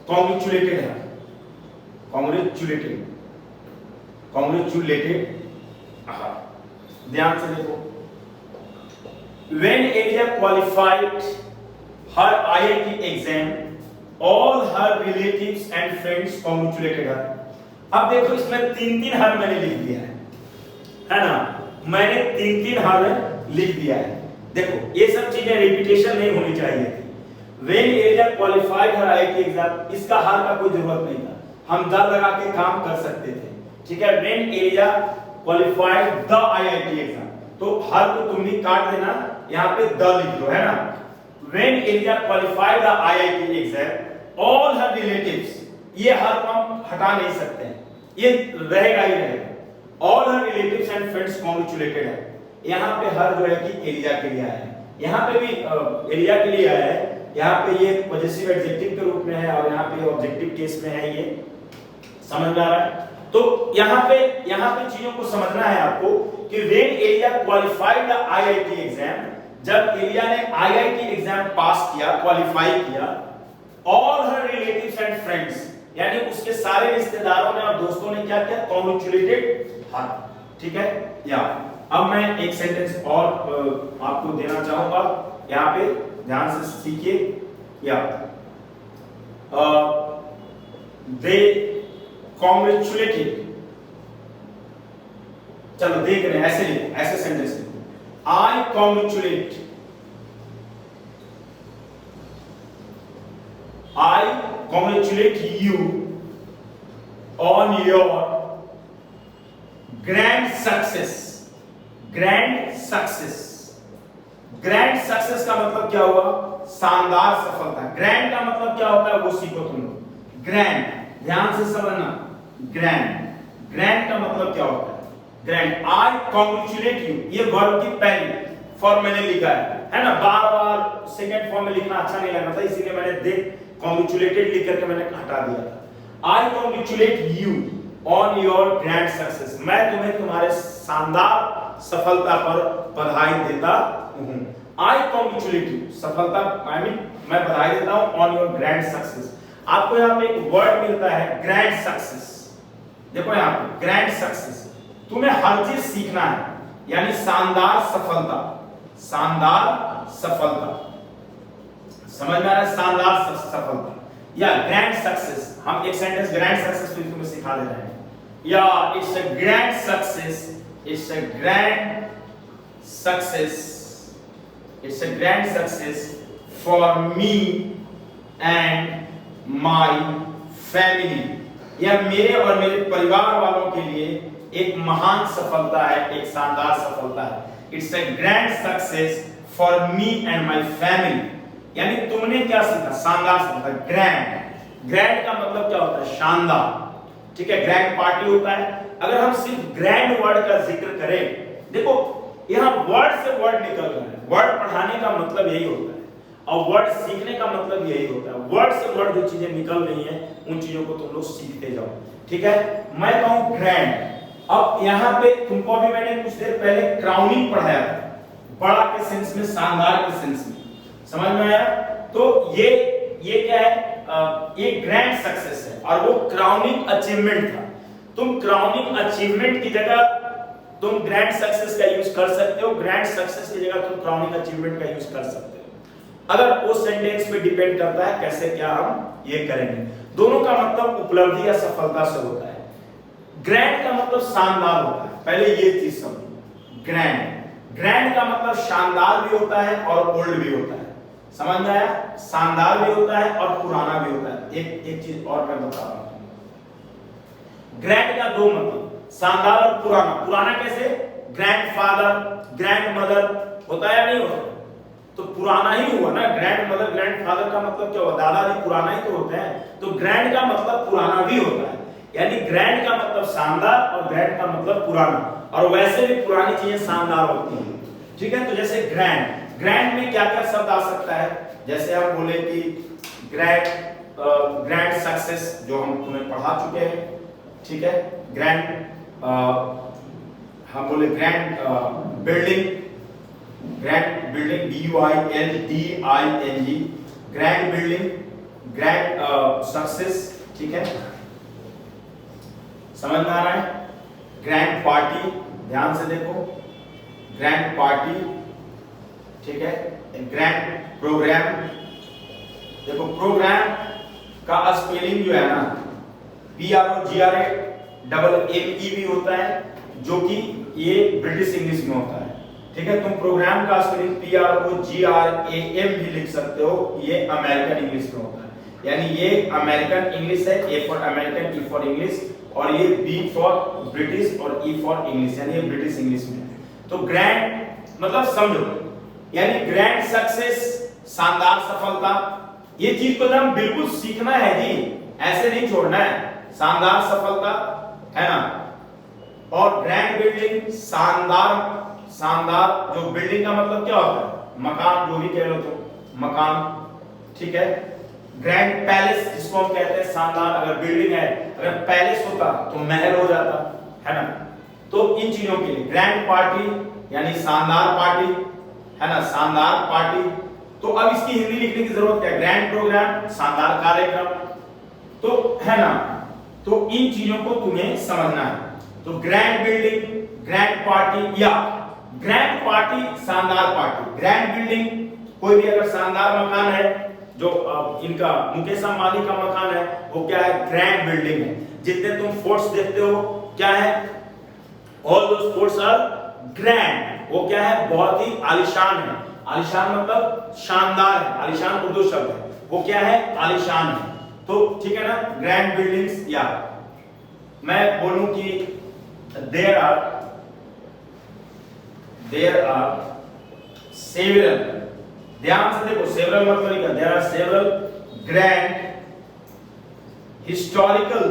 congratulated her, congratulated, ध्यान से देखो, when Elia qualified her IIT exam, all her relatives and friends congratulated her. अब देखो इसमें 3 हर मैंने लिख दिया है ना, मैंने 3 हर लिख दिया है। देखो ये सब चीजें रिपीटेशन नहीं होनी चाहिए थी। When Elia qualified her IIT exam, इसका हर का कोई जरूरत नहीं था, हम द लगा के काम कर सकते थे, ठीक है। When Elia qualified the IIT exam, तो हर को तुम भी काट देना, यहाँ पे द लिख दो, है ना। When Elia qualified the IIT exam, all her relatives, ये हर को हम हटा नहीं सकते हैं, ये रहेगा ही रहेगा। All her relatives and friends congratulated her, यहाँ पे हर जो है कि एलिया के लिए आया है, यहाँ पे भी एलिया के लिए आया है, यहाँ पे ये पॉजिटिव एडजेक्टिव के रूप में है और यहाँ पे ऑब्जेक्टिव केस में है, ये समझ में आ रहा है। तो यहाँ पे चीजों को समझना है आपको कि when Elia qualified the IIT exam, जब एलिया ने IIT एग्जाम पास किया, क्वालिफाई किया, all her relatives and friends, यानी उसके सारे रिश्तेदारों ने और दोस्तों ने क्या किया, congratulated her, ठीक है। या अब मैं एक सेंटेंस और आपको देना चाहूंगा, यहाँ पे ध्यान से सीखिए। या they congratulated, चलो देख रहे हैं, ऐसे सेंटेंस लिखो, I congratulate you on your grand success का मतलब क्या हुआ, शानदार सफलता। ग्रैंड का मतलब क्या होता है वो सीखो तुम लोग। ग्रैंड, ध्यान से समझना, ग्रैंड का मतलब क्या होता है। ग्रैंड, आई कॉन्ग्रेचुलेट यू, ये वर्ब की पहली फॉर्म मैंने लिखा है ना, बार सेकंड फॉर्म में लिखना अच्छा नहीं लगता था, इसीलिए मैंने कॉन्ग्रेचुलेटेड लिख करके मैंने हटा दिया था। I congratulate you on your grand success, मैं तुम्हें तुम्हारे शानदार सफलता पर बधाई देता हूं। आई कॉन्ग्रेचुलेट यू, सफलता मैं बधाई देता हूं ऑन योर ग्रैंड सक्सेस। आपको यहाँ पे एक वर्ड मिलता है ग्रैंड सक्सेस, देखो यहाँ पे ग्रैंड सक्सेस, तुम्हें हर चीज सीखना है, यानी शानदार सफलता, समझ में आ रहा है, शानदार सफलता या ग्रैंड सक्सेस। हम एक सेंटेंस ग्रैंड सक्सेस तुम्हें सिखा दे रहे हैं। या it's a grand success, it's a grand success for me and my family, यह मेरे और मेरे परिवार वालों के लिए एक महान सफलता है, एक शानदार सफलता है। It's a grand success for me and my family, यानी तुमने क्या सीखा, शानदार सफलता। ग्रैंड का मतलब क्या होता है, शानदार, ठीक है। ग्रैंड पार्टी होता है। अगर हम सिर्फ ग्रैंड वर्ड का जिक्र करें, देखो यहाँ वर्ड से वर्ड निकल रहा है, वर्ड पढ़ाने का मतलब यही होता है और वर्ड सीखने का मतलब यही होता है। वर्ड से वर्ड जो चीजें निकल रही हैं उन चीजों को तुम लोग सीखते जाओ, ठीक है। मैं कहूं ग्रैंड, अब यहाँ पे तुमको अभी मैंने कुछ देर पहले क्राउनिंग पढ़ाया था, बड़ा के सेंस में, शानदार के सेंस में, समझ में आया। तो ये क्या है, ये ग्रैंड सक्सेस है और वो क्राउनिंग अचीवमेंट था। तुम क्राउनिंग अचीवमेंट की जगह तुम ग्रैंड सक्सेस का यूज कर सकते हो, ग्रैंड सक्सेस की जगह तुम क्राउनिंग अचीवमेंट का यूज कर सकते हो। अगर उस सेंटेंस पे डिपेंड करता है कैसे क्या हम ये करेंगे। दोनों का मतलब उपलब्धि या सफलता से होता है। ग्रैंड का मतलब शानदार होता है, पहले ये चीज समझो। ग्रैंड का मतलब शानदार भी होता है और ओल्ड भी होता है, समझ में आया? शानदार भी होता है और पुराना भी होता है। एक चीज और मैं बता रहा हूं, ग्रैंड का दो मतलब, शानदार और पुराना। पुराना कैसे? ग्रैंडफादर, ग्रैंडमदर होता है या नहीं होता? तो पुराना ही हुआ ना। ग्रैंडमदर, ग्रैंडफादर का मतलब क्या हुआ? दादाजी पुराना ही तो होते हैं। तो ग्रैंड का मतलब पुराना भी होता है, यानी ग्रैंड का मतलब शानदार और ग्रैंड का मतलब पुराना। और वैसे भी पुरानी चीजें शानदार होती हैं, ठीक है? तो जैसे ग्रैंड में क्या क्या शब्द आ सकता है? जैसे हम बोले कि ग्रैंड सक्सेस, जो हम तुम्हें पढ़ा चुके हैं, ठीक है? हम बोले grand building, BUILDING, grand building, grand success, ठीक है? समझ में आ रहा है? ग्रैंड पार्टी, ध्यान से देखो, ग्रैंड पार्टी, ठीक है? ग्रैंड प्रोग्राम, देखो प्रोग्राम का स्पेलिंग जो है ना PROGRAMME भी होता है, जो कि ये ब्रिटिश इंग्लिश में होता है, ठीक है? तुम प्रोग्राम का स्पेलिंग PROGRAM भी लिख सकते हो, ये अमेरिकन इंग्लिश में होता है। यानी ये अमेरिकन इंग्लिश है, A for American, E for English, और ये B फॉर ब्रिटिश और E फॉर इंग्लिश, यानी ये ब्रिटिश इंग्लिश में है। तो ग्रैंड मतलब समझो, यानी ग्रैंड सक्सेस, शानदार सफलता, ये चीज को हम बिल्कुल सीखना है जी, ऐसे नहीं छोड़ना है। शानदार सफलता है ना, और ग्रैंड बिल्डिंग, शानदार जो बिल्डिंग का मतलब क्या होता है? मकान, जो भी कह लो तो मकान, ठीक है? ग्रैंड पैलेस जिसको हम कहते हैं, शानदार अगर बिल्डिंग है, अगर पैलेस होता तो महल हो जाता, है ना? तो इन चीजों के लिए ग्रैंड पार्टी यानी शानदार पार्टी, है ना? शानदार पार्टी। तो अब इसकी हिंदी लिखने की जरूरत क्या है? ग्रैंड प्रोग्राम, शानदार कार्यक्रम, तो है ना? तो इन चीजों को तुम्हें समझना है। तो ग्रैंड बिल्डिंग, ग्रैंड पार्टी, या ग्रैंड पार्टी, शानदार पार्टी। ग्रैंड बिल्डिंग, कोई भी अगर शानदार मकान है, जो इनका मुकेश अंबानी का मकान है, वो क्या है? ग्रैंड बिल्डिंग है। जितने तुम फोर्ट्स देखते हो, क्या है? All those forts are grand. वो क्या है? बहुत ही आलीशान है। आलीशान मतलब शानदार है, आलीशान उर्दू शब्द है, वो क्या है? आलीशान है। तो ठीक है ना? ग्रैंड बिल्डिंग्स, या मैं बोलूं कि देयर आर सेवरल, ध्यान से देखो, सेवरल मतलब क्या? There are several grand historical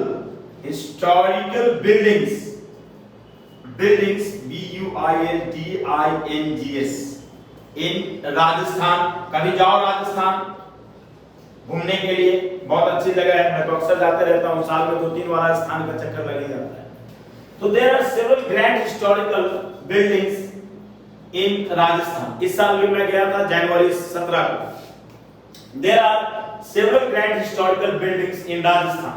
buildings BUILDINGS in Rajasthan. कभी जाओ राजस्थान घूमने के लिए, बहुत अच्छी जगह है, मैं तो अक्सर जाते रहता हूँ, साल में 2-3 बार राजस्थान का चक्कर लग ही जाता है। तो there are several grand historical buildings in Rajasthan. इस साल भी मैं गया था जनवरी 17 को। There are several grand historical buildings in Rajasthan.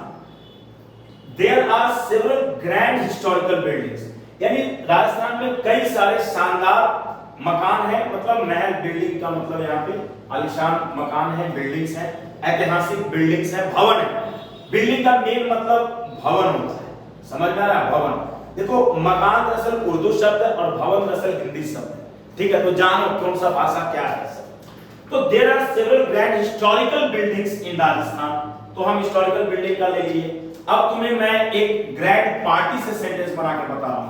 There are several grand historical buildings, यानी राजस्थान में कई सारे शानदार मकान है, मतलब महल, बिल्डिंग का मतलब यहाँ पे आलीशान मकान है, बिल्डिंग्स है, ऐतिहासिक बिल्डिंग्स है, भवन है। बिल्डिंग का मेन मतलब भवन होता है, समझ में आ रहा है? भवन। देखो मकान दरअसल उर्दू शब्द है और भवन दरअसल हिंदी शब्द है, ठीक है? तो जानो कौन सा भाषा क्या है। तो there are several grand historical buildings in Rajasthan. तो हम हिस्टोरिकल बिल्डिंग का ले लिए। अब तुम्हें मैं एक ग्रैंड पार्टी से सेंटेंस बना के बता रहा हूं,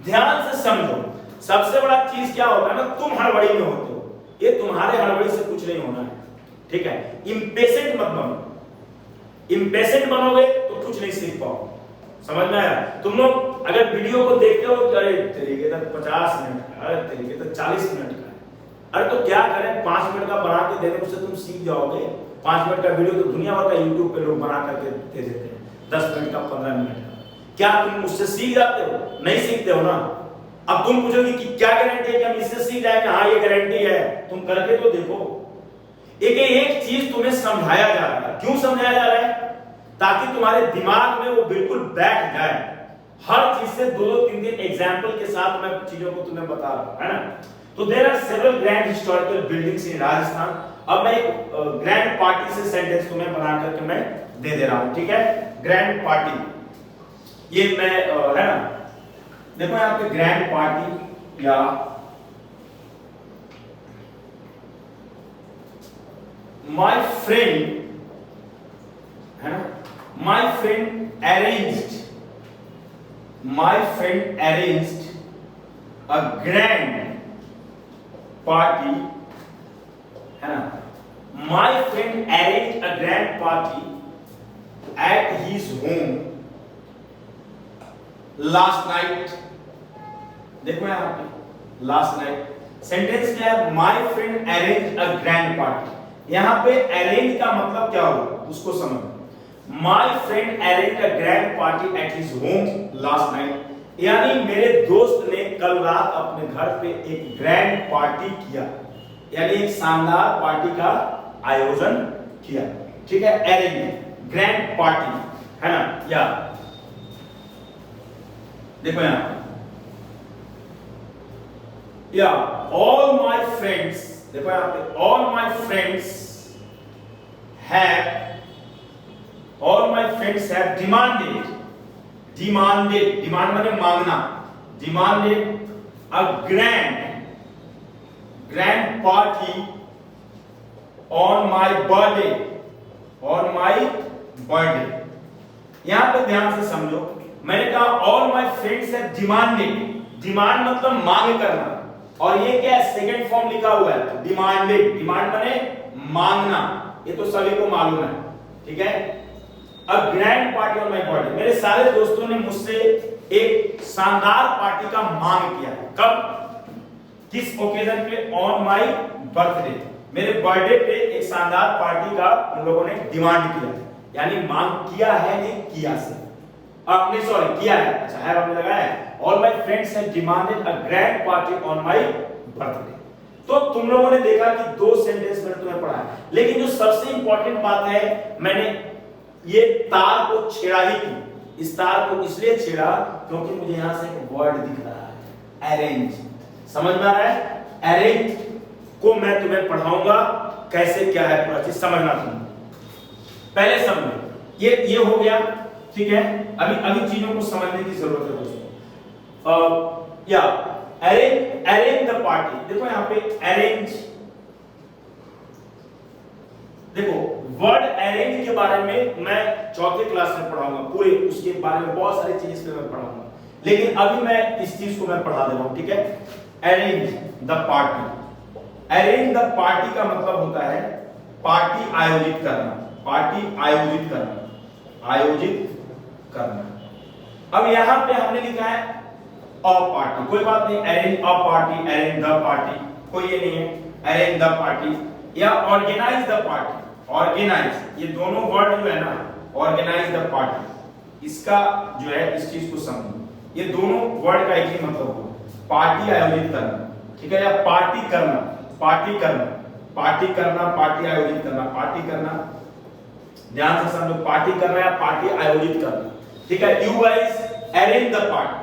ध्यान से समझो। सबसे बड़ा चीज क्या होता है ना, तुम हड़बड़ी में होते हो, ये तुम्हारे हड़बड़ी से कुछ नहीं होना है, ठीक है? इम्पेशेंट मत बनो। इम्पेशेंट बनोगे तो कुछ नहीं सीख पाओगे, समझ में आया? तुम लोग अगर वीडियो को देखते हो, अरे तरीके तो 50 मिनट का, अरे तरीके तो 40 मिनट का, अरे तो क्या करें, 5 मिनट का बना के देने से तुम सीख जाओगे। 5 मिनट का वीडियो तो दुनिया भर का यूट्यूब पे लोग बना करके दे देते हैं, 10 मिनट का, 15 मिनट का। क्या तुम उससे सीख जाते हो? नहीं सीखते हो ना। अब तुम पूछोगे कि क्या गारंटी है कि हम इससे सीख जाएंगे? हाँ ये गारंटी है, तुम करके तो देखो। एक चीज तुम्हें समझाया जा रहा है। क्यों समझाया जा रहा है? ताकि तुम्हारे दिमाग में वो बिल्कुल बैठ जाए। हर चीज से 2-3 एग्जाम्पल के साथ मैं चीजों को तुम्हें बता रहा हूं, है ना? तो there are several grand historical buildings in Rajasthan. अब मैं एक ग्रैंड पार्टी पार्टी से सेंटेंस तुम्हें बना करके मैं दे दे रहा हूं, ठीक है। ग्रैंड पार्टी, ये मैं है ना, देखो यहाँ पे ग्रैंड पार्टी या माय फ्रेंड, है ना, my friend arranged a grand party, है ना, my friend arranged a grand party at his home last night. देखो यहां पे लास्ट नाइट सेंटेंस क्या है, my friend arrange a grand party. यहां पे अरेंज का मतलब क्या होगा उसको समझो। My friend arrange a grand party at his home last night, यानी मेरे दोस्त ने कल रात अपने घर पे एक ग्रैंड पार्टी किया, यानी एक शानदार पार्टी का आयोजन किया, ठीक है। अरेंज ग्रैंड पार्टी, है ना, या देखो यहां, या ऑल माय फ्रेंड्स, देखो यहां पे all my friends have demanded, demand माने मांगना, demanded a grand party on my birthday, यहां पे ध्यान से समझो, मैंने कहा all my friends have demanded, demand मतलब मांग करना, और ये क्या है, सेकंड फॉर्म लिखा हुआ है डिमांडेड, डिमांड माने मांगना, ये तो सभी को मालूम है, ठीक है। अब grand party on my birthday, मेरे सारे दोस्तों ने मुझसे एक शानदार पार्टी का मांग किया है, कब, किस ओकेजन पे, ऑन माय बर्थडे, मेरे बर्थडे पे एक शानदार पार्टी का उन लोगों ने डिमांड किया, यानी मांग किया है, नहीं किया से, आपने सॉरी किया है, अच्छा है आपने लगाया है, all my friends have demanded a grand party on my birthday. तो तुम लोगों ने देखा कि दो सेंटेंस मैंने तुम्हें पढ़ा है, लेकिन जो सबसे इंपॉर्टेंट बात है, मैंने ये तार को छेड़ा ही क्यों, इस तार को इसलिए छेड़ा क्योंकि मुझे यहां से एक वर्ड दिख रहा है, अरेंज, समझ में आ रहा है, अरेंज को मैं तुम्हें पढ़ाऊंगा कैसे क्या है, पूरा चीज समझना तुम पहले समझो, ये हो गया, ठीक है। अभी चीजों को समझने की जरूरत है दोस्तों। या अरेंज द पार्टी, देखो यहां पे अरेंज, देखो वर्ड अरेंज के बारे में मैं चौथे क्लास में पढ़ाऊंगा, पूरे उसके बारे में बहुत सारी चीज पे मैं पढ़ाऊंगा, लेकिन अभी मैं इस चीज को मैं पढ़ा दे रहा हूं, ठीक है। Arrange the party, arrange the party का मतलब होता है पार्टी आयोजित करना, पार्टी आयोजित करना, आयोजित करना। अब यहां पे हमने लिखा है अ पार्टी, कोई बात नहीं, arrange a party, arrange the party, कोई ये नहीं है, अरेंज द पार्टी या ऑर्गेनाइज द पार्टी, ऑर्गेनाइज, ये दोनों वर्ड जो है ना, ऑर्गेनाइज द पार्टी, इसका जो है इस चीज को समझो, ये दोनों वर्ड का एक ही मतलब होगा, पार्टी आयोजित करना, ठीक है, या पार्टी करना, पार्टी करना, पार्टी करना, पार्टी आयोजित करना, पार्टी करना, ध्यान से समझो, पार्टी करना या पार्टी आयोजित करना, ठीक है। You guys arrange the party,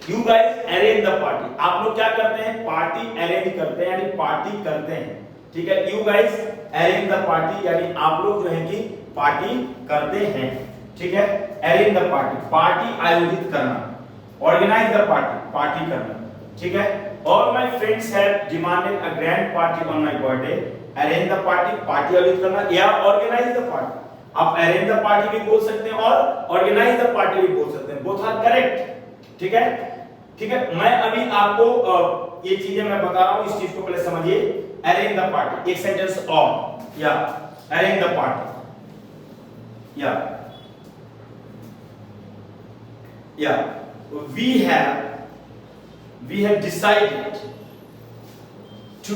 you guys arrange the party, आप लोग क्या करते हैं, पार्टी अरेंज करते हैं, यानी पार्टी करते हैं, ठीक है। You guys arrange the party, यानी आप लोग जो है कि पार्टी करते हैं, ठीक है। अरेंज द पार्टी, पार्टी आयोजित करना, ऑर्गेनाइज द पार्टी, पार्टी करना, ठीक है। All my friends have demanded a grand party on my birthday, arrange the party, party आयोजित करना, या ऑर्गेनाइज द पार्टी, आप अरेंज द पार्टी भी बोल सकते हैं और ऑर्गेनाइज द पार्टी भी बोल सकते हैं, बोथ आर करेक्ट, ठीक है, ठीक है। मैं अभी आपको ये चीजें मैं बता रहा हूं, इस चीज को पहले समझिए। अरेंज द पार्टी, एक सेंटेंस और, या अरेंज द पार्टी, या we have decided to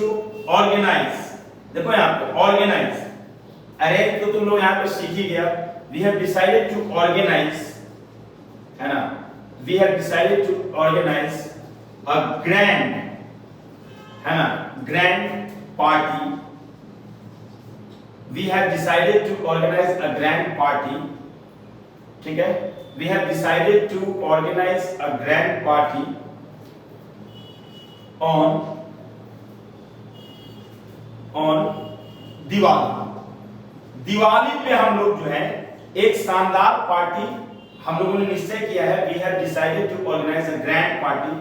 organize, देखो यहां पे organize, अरेंज तो तुम लोग यहां पे सीख ही गया, we have decided to organize, है ना, we have decided to organize a grand, है ना, grand party, we have decided to organize a grand party, ठीक है, we have decided to organize a grand party on Diwali, Diwali पे हम लोग जो है एक शानदार पार्टी हम लोगों ने निश्चय किया है, we have decided to organise a grand party,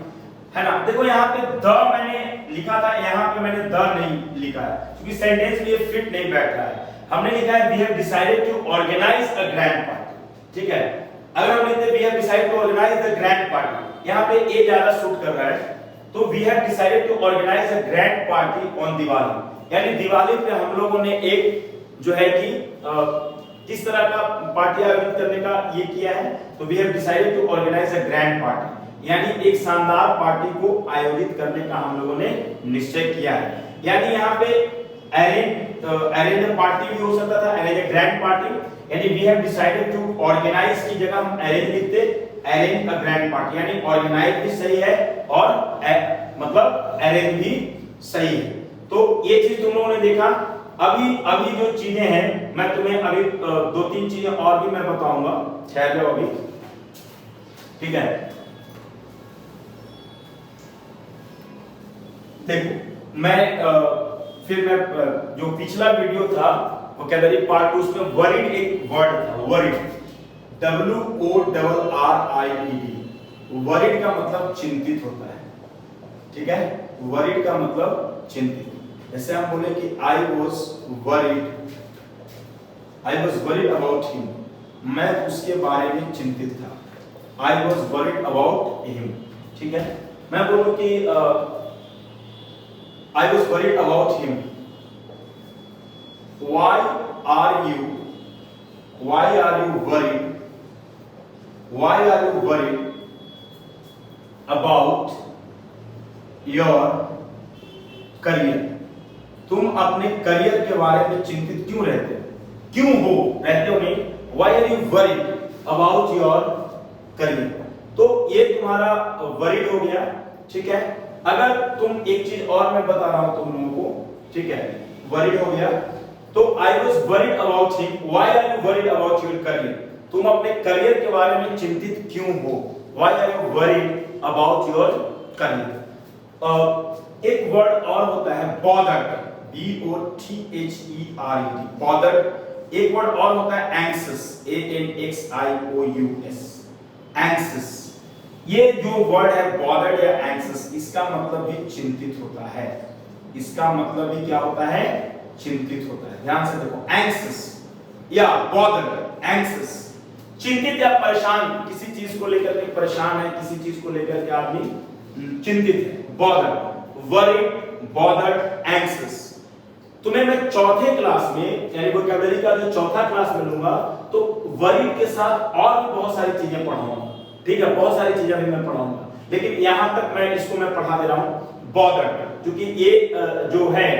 है ना। देखो यहाँ पे द मैंने लिखा था, यहाँ पे मैंने द नहीं लिखा है क्योंकि सेंटेंस में ये फिट नहीं बैठ रहा है। हमने लिखा है we have decided to organise a grand party, ठीक है। अगर हम लिखते we have decided to organise the grand party, यहाँ पे ए ज्यादा सूट कर रहा है, तो we have decided to organise a grand party on Diwali, यानी दिवाली पे हम लोगों ने एक जो है कि किस तरह का पार्टी आयोजित करने का ये किया है, तो we have decided to organise a grand party, यानी एक शानदार पार्टी को आयोजित करने का हम लोगों ने निश्चय किया है। यानी यहाँ पे अरेंज अ पार्टी भी हो सकता था, अरेंज अ ग्रैंड पार्टी, यानी we have decided to organise की जगह हम अरेंज लिखते, अरेंज अ ग्रैंड पार्टी, यानी ऑर्गेनाइज भी सही है और मतलब अरेंज भी सही है। तो ये चीज तुम लोगों ने देखा। अभी जो चीजें हैं मैं तुम्हें अभी दो तीन चीजें और भी मैं बताऊंगा, ठहर जाओ अभी, ठीक है। देखो मैं फिर मैं जो पिछला वीडियो था वोकैबुलरी पार्ट 2 उसमें वरीड एक वर्ड था, वरीड, WORRIED, वरीड का मतलब चिंतित होता है, ठीक है। वरीड का मतलब चिंतित, जैसे हम बोले कि I was worried about him, मैं उसके बारे में चिंतित था, I was worried about him, ठीक है। मैं बोलूं कि I was worried about him, why are you worried about your career, तुम अपने करियर के बारे में चिंतित क्यों रहते हो, क्यों रहते हो नहीं, why are you worried about your career, तो ये तुम्हारा worried हो गया, ठीक है। अगर तुम एक चीज और मैं बता रहा हूं तुम लोगों को, ठीक है, worried हो गया, तो I was worried about him, why are you worried about your career, तुम अपने करियर के बारे में चिंतित क्यों हो, why are you worried about your career। एक वर्ड और होता है bothered, BOTHERED, bothered। एक वर्ड और होता है anxious, ANXIOUS, anxious। ये जो वर्ड है bothered या anxious, इसका मतलब भी चिंतित होता है, इसका मतलब भी क्या होता है, चिंतित होता है। ध्यान से देखो, anxious या bothered, anxious, चिंतित या परेशान, किसी चीज को लेकर के परेशान है, किसी चीज को लेकर के आदमी चिंतित है, bothered, worried, bothered, anxious। तुम्हें मैं चौथे क्लास में यानी वोकैबुलरी का जो चौथा क्लास में लूंगा तो worried के साथ और भी बहुत सारी चीजें पढ़ाऊंगा, ठीक है, बहुत सारी चीजें भी मैं पढ़ाऊंगा, लेकिन यहां तक मैं इसको मैं पढ़ा दे रहा हूं bothered, क्योंकि ये जो है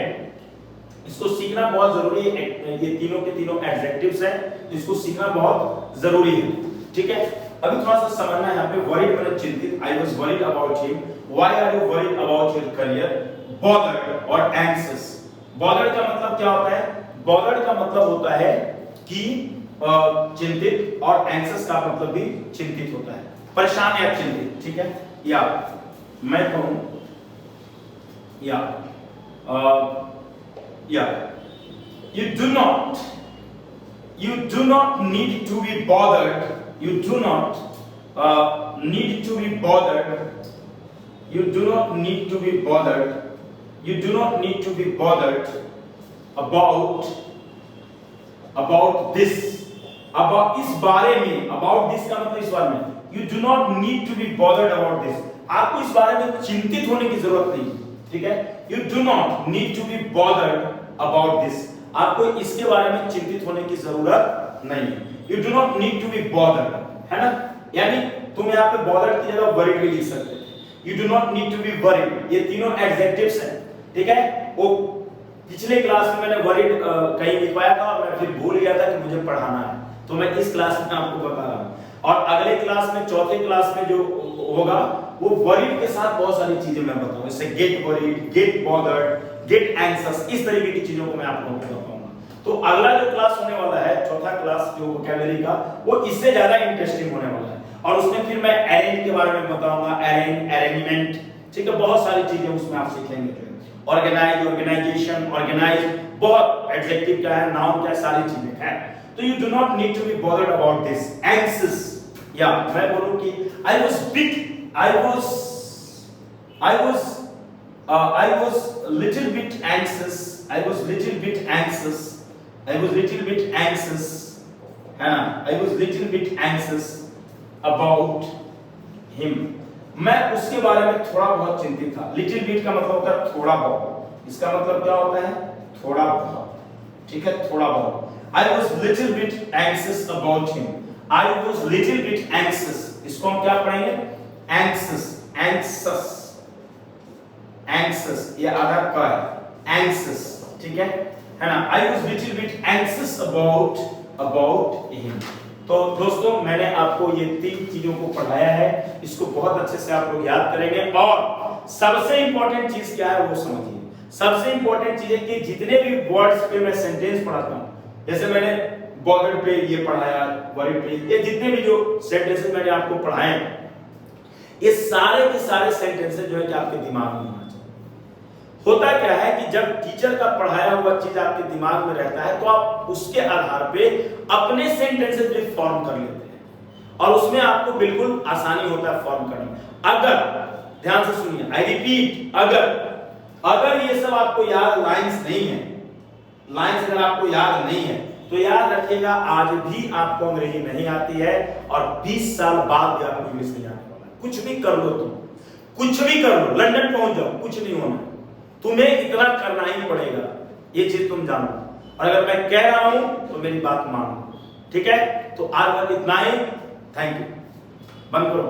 इसको सीखना बहुत जरूरी है, ये तीनों के तीनों एडजेक्टिव्स हैं, इसको सीखना बहुत जरूरी है, ठीक है। अभी थोड़ा सा समझना है यहाँ पे, worried मतलब चिंतित, I was worried about him, why are you worried about your career, bothered और anxious। bothered का मतलब क्या होता है, bothered का मतलब होता है कि चिंतित, और anxious का मतलब भी चिंतित होता है, परेशान या चिंतित, ठीक है। या मैं कहूं you do not need to be bothered, you do not need to be bothered, you do not need to be bothered, you do not need to be bothered about this, about इस बारे में, about this का मतलब इस बारे में, you do not need to be bothered about this, आपको इस बारे में चिंतित होने की जरूरत नहीं, ठीक है। You do not need to be bothered about this, आपको इसके बारे में चिंतित होने की जरूरत नहीं है। You do not need to be bothered, है ना, यानी तुम यहाँ पे bothered की जगह worried भी लिख सकते थे। You do not need to be worried, ये तीनों adjectives हैं, ठीक है। वो पिछले क्लास में मैंने worried कहीं लिखवाया था और मैं फिर भूल गया था कि मुझे पढ़ाना है, तो मैं इस क्लास में आपको बता रहा हूँ। और अगले क्लास में, चौथे क्लास में जो होगा वो worried के साथ बहुत सारी चीजें मैं बताऊंगा, जैसे get worried, get bothered, get anxious, इस तरीके की चीजों को मैं आप लोगों को बताऊंगा। तो अगला जो क्लास होने वाला है, चौथा क्लास जो वोकैबुलरी का, वो इससे ज्यादा इंटरेस्टिंग होने वाला है, और उसमें फिर मैं अरेंज के बारे में बताऊंगा, अरेंज, अरेंजमेंट, ठीक है, बहुत सारी चीजें उसमें आप सीखेंगे। ऑर्गेनाइज, ऑर्गेनाइजेशन, ऑर्गेनाइज, बहुत एडजेक्टिव क्या है, नाउन क्या है, सारी चीजें हैं। तो you do not need to be bothered about this. Anxious, या मैं बोलूं कि I was little bit anxious, I was little bit anxious, है ना, I was little bit anxious about him, मैं उसके बारे में थोड़ा बहुत चिंतित था। लिटिल बिट का मतलब होता है थोड़ा बहुत, इसका मतलब क्या होता है, थोड़ा बहुत, ठीक है, थोड़ा बहुत। I was little bit anxious about him, I was little bit anxious, इसको हम क्या पढ़ेंगे, anxious, ये आधा का है, anxious, ठीक है ना। I was little bit anxious about him। तो दोस्तों मैंने आपको ये 3 चीजों को पढ़ाया है, इसको बहुत अच्छे से आप लोग याद करेंगे। और सबसे इंपॉर्टेंट चीज क्या है वो समझिए। सबसे इंपॉर्टेंट चीज है कि जितने भी वर्ड्स पे मैं सेंटेंस पढ़ाता हूं, जैसे मैंने बॉर्डर पे ये पढ़ाया, वरी पे, ये जितने भी जो सेंटेंसेस मैंने आपको पढ़ाए, ये सारे के सारे सेंटेंसेस जो है कि आपके दिमाग में होना चाहिए। होता क्या है कि जब टीचर का पढ़ाया हुआ चीज आपके दिमाग में रहता है तो आप उसके आधार पे अपने सेंटेंसेस भी फॉर्म कर लेते हैं और उसमें आपको बिल्कुल आसानी होता है फॉर्म करने में। अगर ध्यान से सुनिए, आई रिपीट, अगर ये सब आपको याद लाइंस नहीं है, लाइंस अगर आपको याद नहीं है तो याद रखिएगा आज भी आपको अंग्रेजी नहीं आती है और 20 साल बाद भी आपको इंग्लिश नहीं आने वाला। कुछ भी कर लो तुम, कुछ भी कर लो, लंदन पहुंच जाओ, कुछ नहीं होना, तुम्हें इतना करना ही पड़ेगा, ये चीज तुम जानो। और अगर मैं कह रहा हूं तो मेरी बात मानो, ठीक है। तो आज इतना ही, थैंक यू, बंद करो।